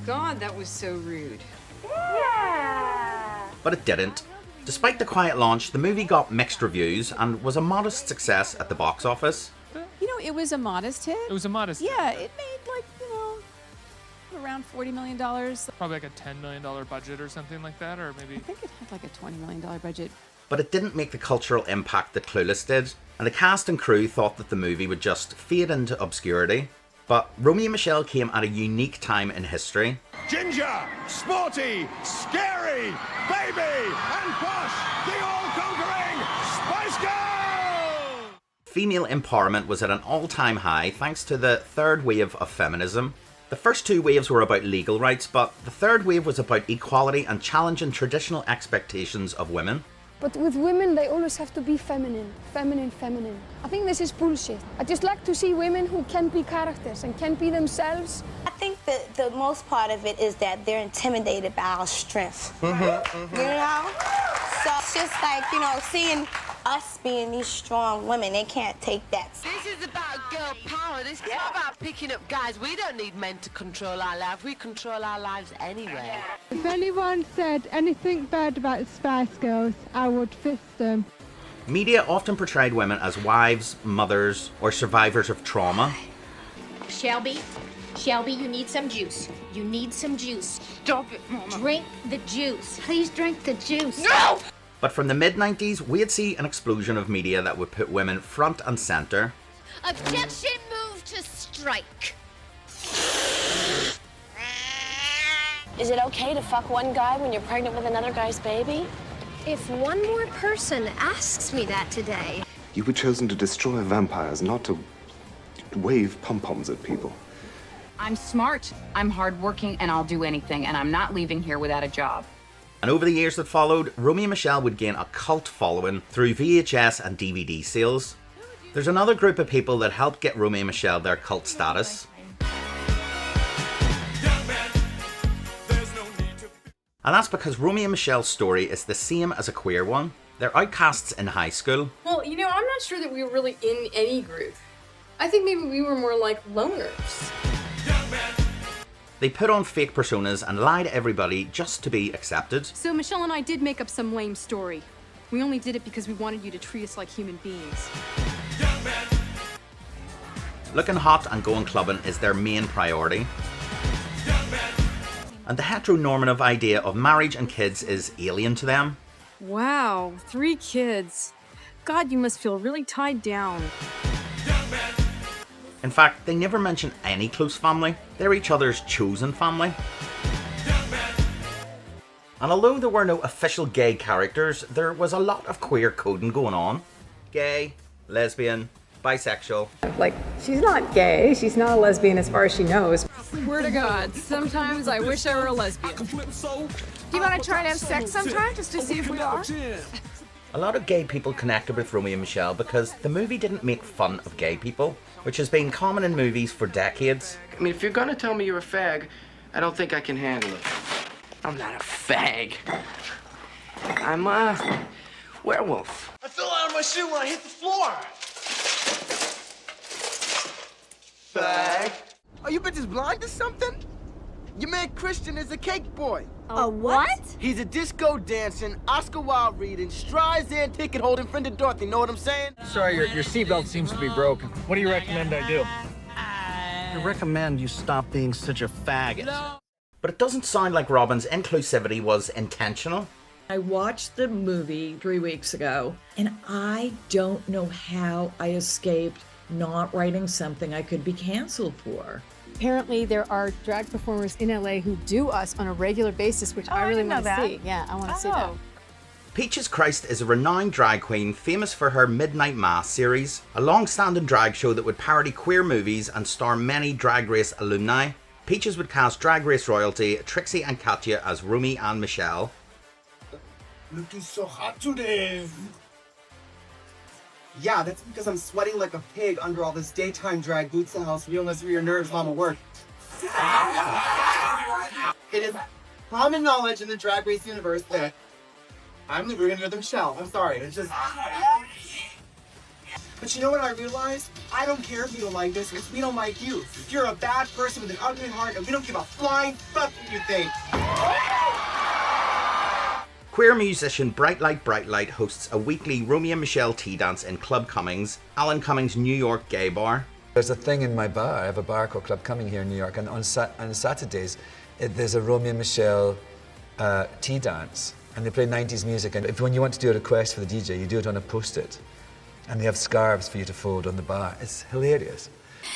God, that was so rude. Yeah. But it didn't. Despite the quiet launch, the movie got mixed reviews and was a modest success at the box office. It was a modest hit. It was a modest hit. Yeah, it made around $40 million. Probably like a $10 million budget or something like that, or maybe... I think it had like a $20 million budget. but it didn't make the cultural impact that Clueless did, and the cast and crew thought that the movie would just fade into obscurity. But Romy and Michele came at a unique time in history. Ginger, sporty, scary, baby, and posh, the all-conquering Spice Girl! Female empowerment was at an all-time high thanks to the third wave of feminism. The first two waves were about legal rights, but the third wave was about equality and challenging traditional expectations of women. But with women, they always have to be feminine, feminine, feminine. I think this is bullshit. I just like to see women who can be characters and can be themselves. I think that the most part of it is that they're intimidated by our strength. You know? So it's just like, you know, seeing us being these strong women, they can't take that. This is about girl power. This is about picking up guys. We don't need men to control our life. We control our lives anyway. If anyone said anything bad about the Spice Girls, I would fist them. Media often portrayed women as wives, mothers, or survivors of trauma. Shelby, you need some juice. You need some juice. Stop it, Mama. Drink the juice. Please drink the juice. No! But from the mid-90s, we'd see an explosion of media that would put women front and centre. Objection, move to strike. Is it okay to fuck one guy when you're pregnant with another guy's baby? If one more person asks me that today. You were chosen to destroy vampires, not to wave pom-poms at people. I'm smart, I'm hardworking, and I'll do anything, and I'm not leaving here without a job. And over the years that followed, Romy and Michele would gain a cult following through VHS and DVD sales. There's another group of people that helped get Romy and Michele their cult status. And that's because Romy and Michele's story is the same as a queer one. They're outcasts in high school. Well, you know, I'm not sure that we were really in any group. I think maybe we were more like loners. They put on fake personas and lie to everybody just to be accepted. So Michele and I did make up some lame story. We only did it because we wanted you to treat us like human beings. Looking hot and going clubbing is their main priority. And the heteronormative idea of marriage and kids is alien to them. Wow, 3 kids. God, you must feel really tied down. In fact, they never mention any close family. They're each other's chosen family. And although there were no official gay characters, there was a lot of queer coding going on. Gay, lesbian, bisexual. Like, she's not gay, she's not a lesbian as far as she knows. Swear to God, sometimes I wish I were a lesbian. Do you want to try and have sex sometime just to see if we are? A lot of gay people connected with Romy and Michele because the movie didn't make fun of gay people, which has been common in movies for decades. I mean, if you're gonna tell me you're a fag, I don't think I can handle it. I'm not a fag. I'm a werewolf. I fell out of my shoe when I hit the floor. Fag. Are you bitches blind or something? Your man Christian is a cake boy. A what? He's a disco dancing, Oscar Wilde reading, Streisand ticket holding friend of Dorothy, know what I'm saying? Sorry, your seatbelt seems to be broken. What do you recommend I do? I recommend you stop being such a faggot. But it doesn't sound like Robin's inclusivity was intentional. I watched the movie 3 weeks ago, and I don't know how I escaped not writing something I could be canceled for. Apparently, there are drag performers in LA who do us on a regular basis, which I really want to see. Yeah, I want to see that. Peaches Christ is a renowned drag queen famous for her Midnight Mass series, a long-standing drag show that would parody queer movies and star many Drag Race alumni. Peaches would cast Drag Race royalty Trixie and Katya as Romy and Michele. Looking so hot today. Yeah, that's because I'm sweating like a pig under all this daytime drag boots and house realness for your nerves while I'm at work. It is common knowledge in the Drag Race universe that I'm the ruin of Michelle. I'm sorry, it's just... But you know what I realized? I don't care if you don't like this, because we don't like you. You're a bad person with an ugly heart, and we don't give a flying fuck what you think. Queer musician Bright Light hosts a weekly Romy and Michele tea dance in Club Cummings, Alan Cummings' New York gay bar. There's a thing in my bar. I have a bar called Club Cumming here in New York, and on Saturdays there's a Romy and Michele tea dance. and they play 90s music, and when you want to do a request for the DJ, you do it on a post-it. And they have scarves for you to fold on the bar. It's hilarious.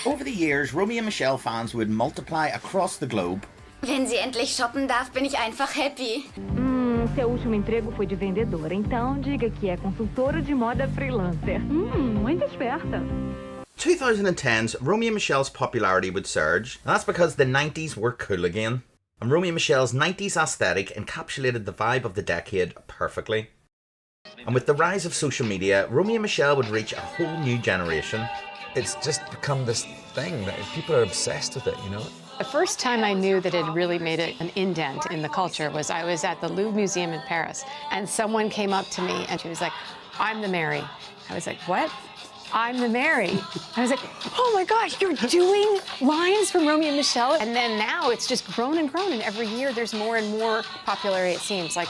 Over the years, Romy and Michele fans would multiply across the globe. Wenn sie endlich shoppen darf, bin ich einfach happy. Seu último emprego foi de vendedora, então diga que é consultora de moda freelancer. Muito esperta. 2010's Romy and Michele's popularity would surge, and that's because the 90s were cool again. And Romy and Michele's 90s aesthetic encapsulated the vibe of the decade perfectly. And with the rise of social media, Romy and Michele would reach a whole new generation. It's just become this thing that people are obsessed with it, you know? The first time I knew that it really made an indent in the culture was I was at the Louvre Museum in Paris, and someone came up to me and she was like, "I'm the Mary." I was like, "What? I'm the Mary." I was like, "Oh my gosh, you're doing lines from Romy and Michele?" And then now it's just grown and grown, and every year there's more and more popularity, it seems like.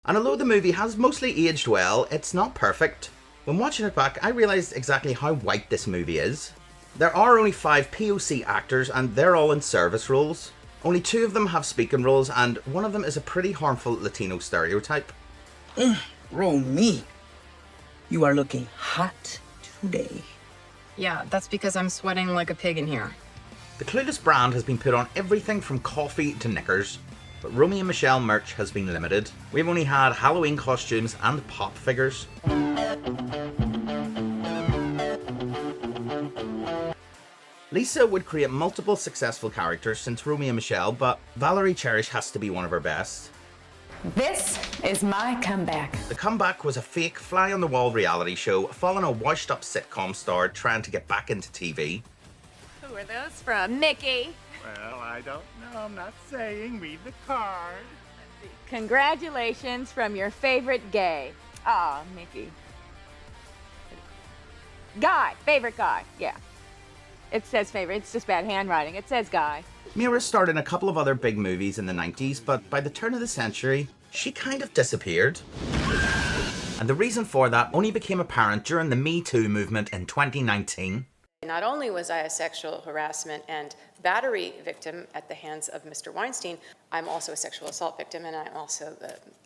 And although the movie has mostly aged well, it's not perfect. When watching it back, I realised exactly how white this movie is. There are only 5 POC actors, and they're all in service roles. Only 2 of them have speaking roles, and one of them is a pretty harmful Latino stereotype. Romy, you are looking hot today. Yeah, that's because I'm sweating like a pig in here. The Clueless brand has been put on everything from coffee to knickers, but Romy and Michele merch has been limited. We've only had Halloween costumes and pop figures. Lisa would create multiple successful characters since Romy and Michele, but Valerie Cherish has to be one of her best. This is my comeback. The comeback was a fake fly-on-the-wall reality show following a washed-up sitcom star trying to get back into TV. Who are those from, Mickey? Well, I don't know. I'm not saying. Read the card. Congratulations from your favorite gay. Aw, Mickey. Guy. Favorite guy. Yeah. It says favorite. It's just bad handwriting. It says guy. Mira starred in a couple of other big movies in the 90s, but by the turn of the century, she kind of disappeared. And the reason for that only became apparent during the Me Too movement in 2019. Not only was I a sexual harassment and battery victim at the hands of Mr. Weinstein, I'm also a sexual assault victim, and I'm also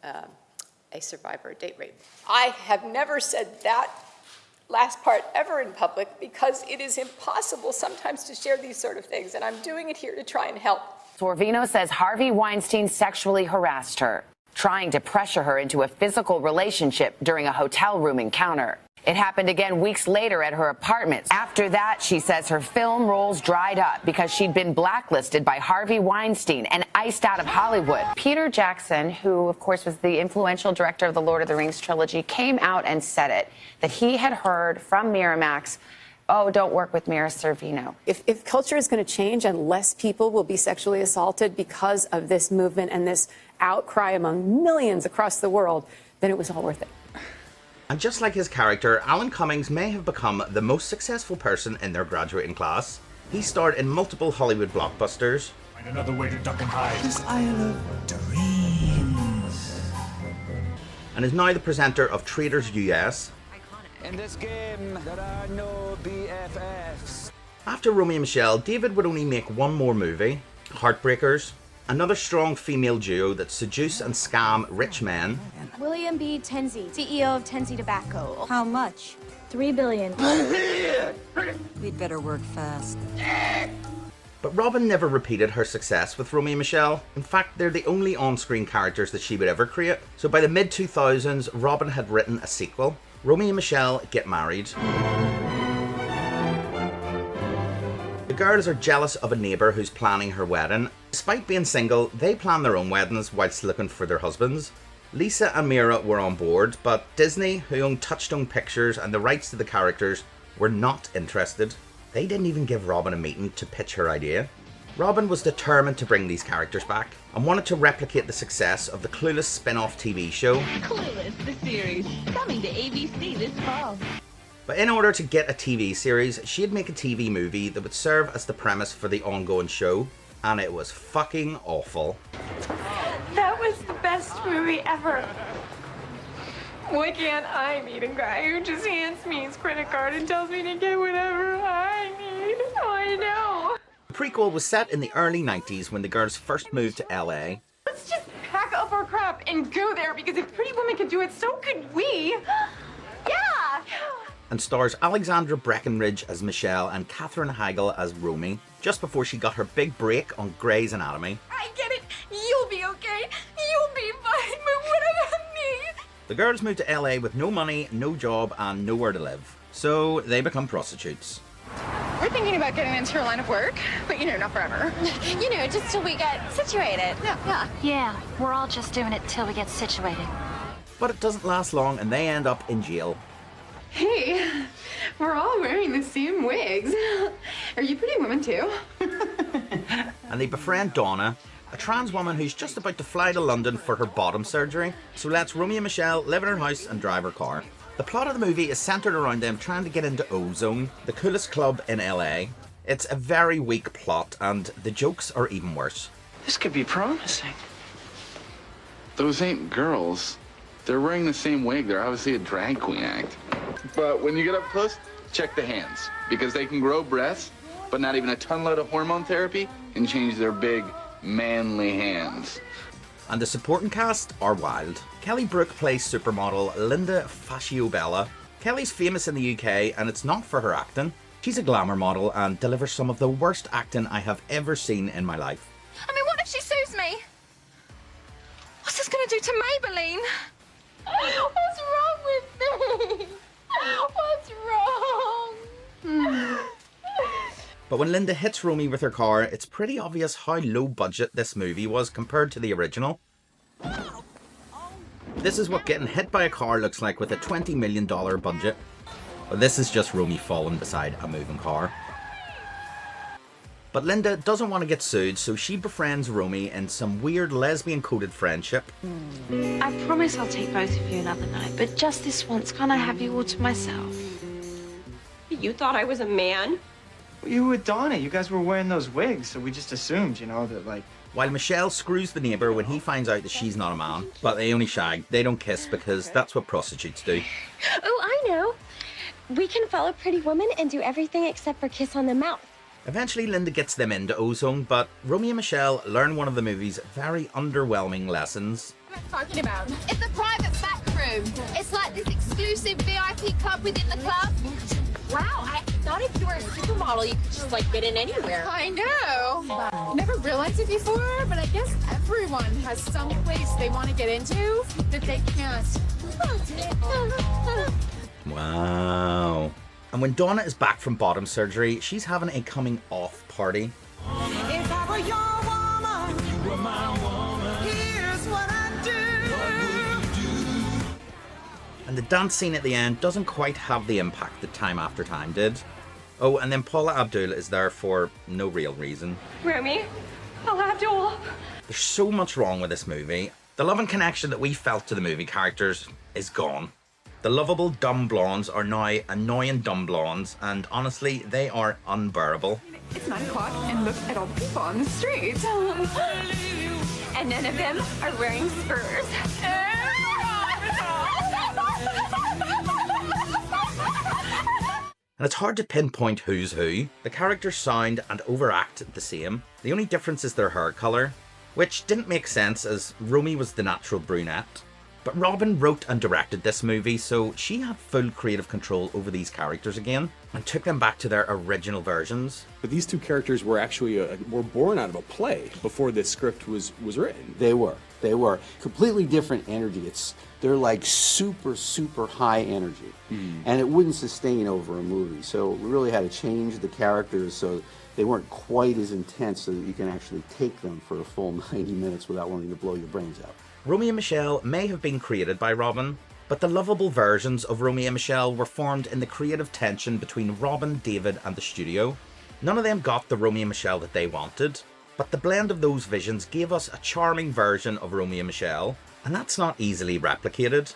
a survivor of date rape. I have never said that last part ever in public because it is impossible sometimes to share these sort of things, and I'm doing it here to try and help. Sorvino says Harvey Weinstein sexually harassed her, trying to pressure her into a physical relationship during a hotel room encounter. It happened again weeks later at her apartment. After that, she says her film roles dried up because she'd been blacklisted by Harvey Weinstein and iced out of Hollywood. Peter Jackson, who of course was the influential director of the Lord of the Rings trilogy, came out and said it, that he had heard from Miramax, "Oh, don't work with Mira Sorvino." If culture is going to change and less people will be sexually assaulted because of this movement and this outcry among millions across the world, then it was all worth it. And just like his character, Alan Cummings may have become the most successful person in their graduating class. He starred in multiple Hollywood blockbusters. Find another way to duck and hide. This Isle of Dreams. And is now the presenter of Traders US. In this game, there are no BFFs. After Romy and Michele, David would only make one more movie, Heartbreakers, another strong female duo that seduce and scam rich men. William B. Tenzi, CEO of Tenzi Tobacco. How much? $3 billion. We'd better work fast. But Robin never repeated her success with Romy and Michele. In fact, they're the only on-screen characters that she would ever create. So by the mid-2000s, Robin had written a sequel, Romy and Michele Get Married. The girls are jealous of a neighbour who's planning her wedding. Despite being single, they plan their own weddings whilst looking for their husbands. Lisa and Mira were on board, but Disney, who owned Touchstone Pictures and the rights to the characters, were not interested. They didn't even give Robin a meeting to pitch her idea. Robin was determined to bring these characters back and wanted to replicate the success of the Clueless spin-off TV show. Clueless, the series, coming to ABC this fall. But in order to get a TV series, she'd make a TV movie that would serve as the premise for the ongoing show, and it was fucking awful. That was the best movie ever. Why can't I meet a guy who just hands me his credit card and tells me to get whatever I need? I know. The prequel was set in the early 90s when the girls first moved to LA. Let's just pack up our crap and go there, because if Pretty Woman could do it, so could we. Yeah! And stars Alexandra Breckenridge as Michelle and Katherine Heigl as Romy, just before she got her big break on Grey's Anatomy. I get it. You'll be okay. You'll be fine, but what about me? The girls move to LA with no money, no job, and nowhere to live. So they become prostitutes. We're thinking about getting into your line of work, but not forever. Just till we get situated. Yeah, we're all just doing it till we get situated. But it doesn't last long and they end up in jail. Hey, we're all wearing the same wigs. Are you Pretty Woman too? And they befriend Donna, a trans woman who's just about to fly to London for her bottom surgery, so lets Romy and Michele live in her house and drive her car. The plot of the movie is centered around them trying to get into Ozone, the coolest club in LA. It's a very weak plot, and the jokes are even worse. This could be promising. Those ain't girls. They're wearing the same wig. They're obviously a drag queen act. But when you get up close, check the hands. Because they can grow breasts, but not even a ton load of hormone therapy can change their big, manly hands. And the supporting cast are wild. Kelly Brook plays supermodel Linda Fasciobella. Kelly's famous in the UK, and it's not for her acting. She's a glamour model and delivers some of the worst acting I have ever seen in my life. I mean, what if she sues me? What's this gonna do to Maybelline? What's wrong with me? What's wrong? But when Linda hits Romy with her car, it's pretty obvious how low budget this movie was compared to the original. This is what getting hit by a car looks like with a $20 million budget. But this is just Romy falling beside a moving car. But Linda doesn't want to get sued, so she befriends Romy in some weird lesbian-coded friendship. I promise I'll take both of you another night, but just this once, can't I have you all to myself? You thought I was a man? You were with Donna. You guys were wearing those wigs, so we just assumed, that like... While Michelle screws the neighbour when he finds out that she's not a man, but they only shag, they don't kiss because that's what prostitutes do. Oh, I know. We can follow Pretty Woman and do everything except for kiss on the mouth. Eventually, Linda gets them into Ozone, but Romy and Michele learn one of the movie's very underwhelming lessons. What am I talking about? It's a private back room. It's like this exclusive VIP club within the club. Wow, I thought if you were a supermodel, you could just get in anywhere. I know. Never realized it before, but I guess everyone has some place they want to get into that they can't. Wow. And when Donna is back from bottom surgery, she's having a coming off party. If I were your woman, you were my woman. Here's what I do. And the dance scene at the end doesn't quite have the impact that Time After Time did. Oh, and then Paula Abdul is there for no real reason. Romy, I'll have to all. There's so much wrong with this movie. The love and connection that we felt to the movie characters is gone. The lovable dumb blondes are now annoying dumb blondes, and honestly, they are unbearable. It's 9 o'clock, and look at all the people on the street. And none of them are wearing spurs. And it's hard to pinpoint who's who. The characters sound and overact the same. The only difference is their hair colour, which didn't make sense as Romy was the natural brunette. But Robin wrote and directed this movie, so she had full creative control over these characters again and took them back to their original versions. But these two characters were actually were born out of a play before this script was written. They were completely different energy. They're like super high energy, and it wouldn't sustain over a movie. So we really had to change the characters so they weren't quite as intense, so that you can actually take them for a full 90 minutes without wanting to blow your brains out. Romy and Michele may have been created by Robin, but the lovable versions of Romy and Michele were formed in the creative tension between Robin, David and the studio. None of them got the Romy and Michele that they wanted, but the blend of those visions gave us a charming version of Romy and Michele, and that's not easily replicated.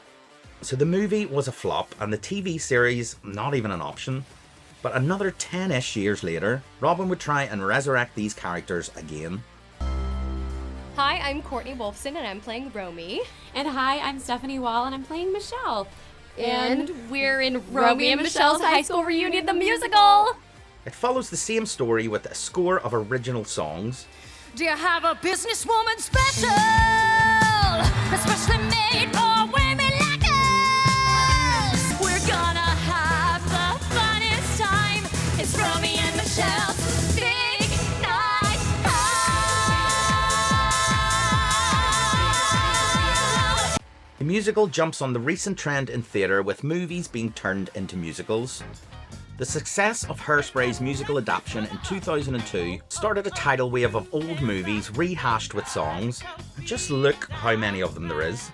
So the movie was a flop and the TV series not even an option. But another 10-ish years later, Robin would try and resurrect these characters again. Hi, I'm Courtney Wolfson and I'm playing Romy. And hi, I'm Stephanie Wall and I'm playing Michelle. And we're in Romy and Michelle's High School Reunion, the musical! It follows the same story with a score of original songs. Do you have a businesswoman special? musical jumps on the recent trend in theatre with movies being turned into musicals. The success of Hairspray's musical adaptation in 2002 started a tidal wave of old movies rehashed with songs. Just look how many of them there is.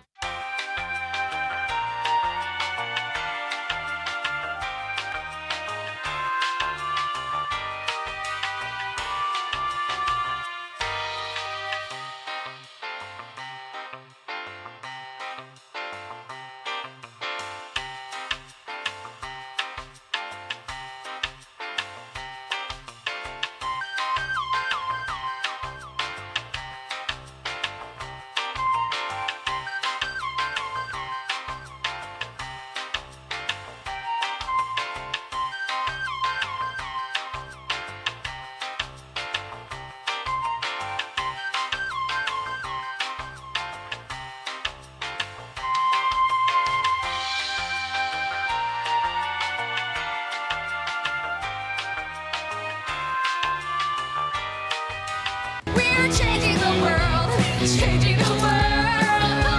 We're changing the world, changing the world.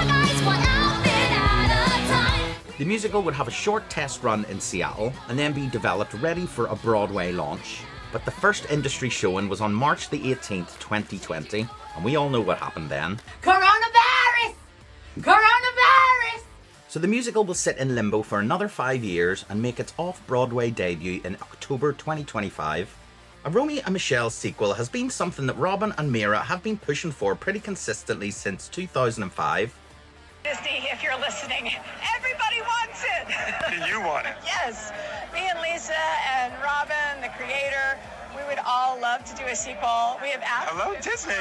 Guys, one outfit at a time. The musical would have a short test run in Seattle and then be developed ready for a Broadway launch. But the first industry showing was on March the 18th, 2020, and we all know what happened then. Coronavirus! Coronavirus! So the musical will sit in limbo for another 5 years and make its off-Broadway debut in October 2025. A Romy and Michele sequel has been something that Robin and Mira have been pushing for pretty consistently since 2005. Disney, if you're listening, everybody wants it. You want it? Yes. Me and Lisa and Robin, the creator, we would all love to do a sequel. We have asked. Hello, Disney.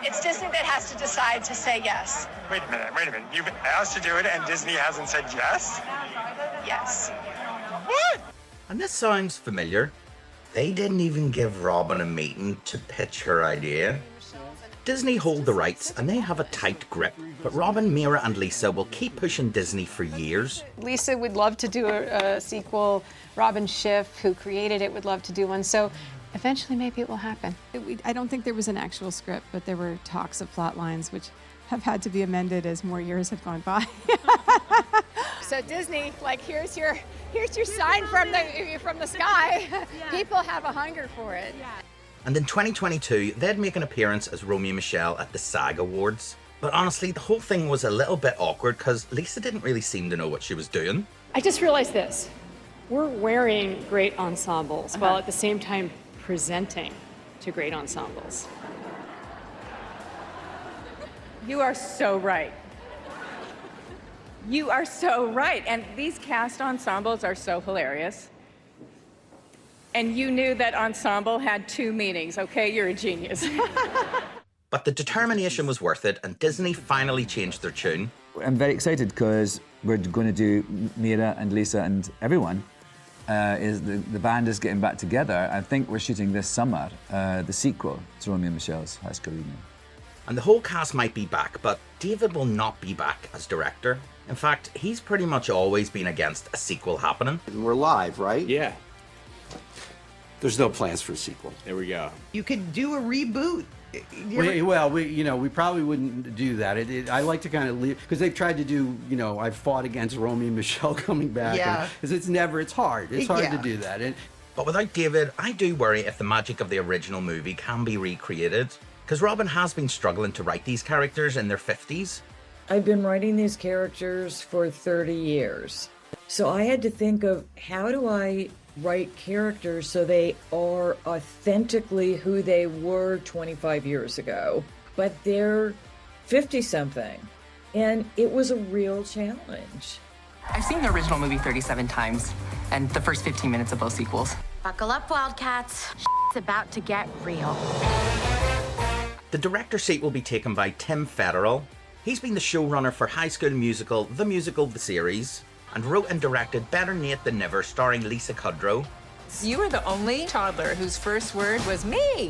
It's Disney that has to decide to say yes. Wait a minute. You've asked to do it and Disney hasn't said yes? Yes. What? And this sounds familiar. They didn't even give Robin a meeting to pitch her idea. Disney hold the rights and they have a tight grip, but Robin, Mira and Lisa will keep pushing Disney for years. Lisa would love to do a sequel. Robin Schiff, who created it, would love to do one. So eventually maybe it will happen. I don't think there was an actual script, but there were talks of plot lines which have had to be amended as more years have gone by. So Disney, like, here's your sign from the sky. People have a hunger for it. And in 2022, they'd make an appearance as Romy and Michele at the SAG Awards. But honestly, the whole thing was a little bit awkward because Lisa didn't really seem to know what she was doing. I just realized this. We're wearing great ensembles while at the same time presenting to great ensembles. You are so right. You are so right. And these cast ensembles are so hilarious. And you knew that ensemble had 2 meanings, okay? You're a genius. But the determination was worth it, and Disney finally changed their tune. I'm very excited because we're going to do Mira and Lisa and everyone. The band is getting back together. I think we're shooting this summer the sequel to Romy and Michele's High School Reunion. And the whole cast might be back, but David will not be back as director. In fact, he's pretty much always been against a sequel happening. We're live, right? Yeah. There's no plans for a sequel. There we go. You could do a reboot. We probably wouldn't do that. I like to kind of leave, because they've tried to do, I've fought against Romy and Michele coming back. Yeah. Because it's hard. It's hard to do that. But without David, I do worry if the magic of the original movie can be recreated. Because Robin has been struggling to write these characters in their 50s. I've been writing these characters for 30 years. So I had to think of, how do I write characters so they are authentically who they were 25 years ago, but they're 50-something. And it was a real challenge. I've seen the original movie 37 times, and the first 15 minutes of both sequels. Buckle up, Wildcats. It's about to get real. The director seat will be taken by Tim Federal. He's been the showrunner for High School Musical, the series, and wrote and directed Better Nate Than Never, starring Lisa Kudrow. You were the only toddler whose first word was me.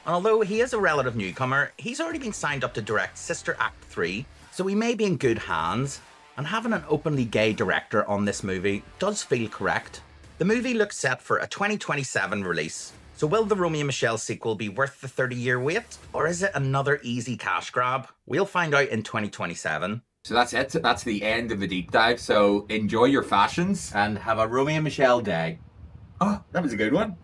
And although he is a relative newcomer, he's already been signed up to direct Sister Act 3, so he may be in good hands, and having an openly gay director on this movie does feel correct. The movie looks set for a 2027 release, so will the Romy and Michele sequel be worth the 30-year wait, or is it another easy cash grab? We'll find out in 2027. So that's it. That's the end of the deep dive. So enjoy your fashions and have a Romy and Michele day. Oh, that was a good one.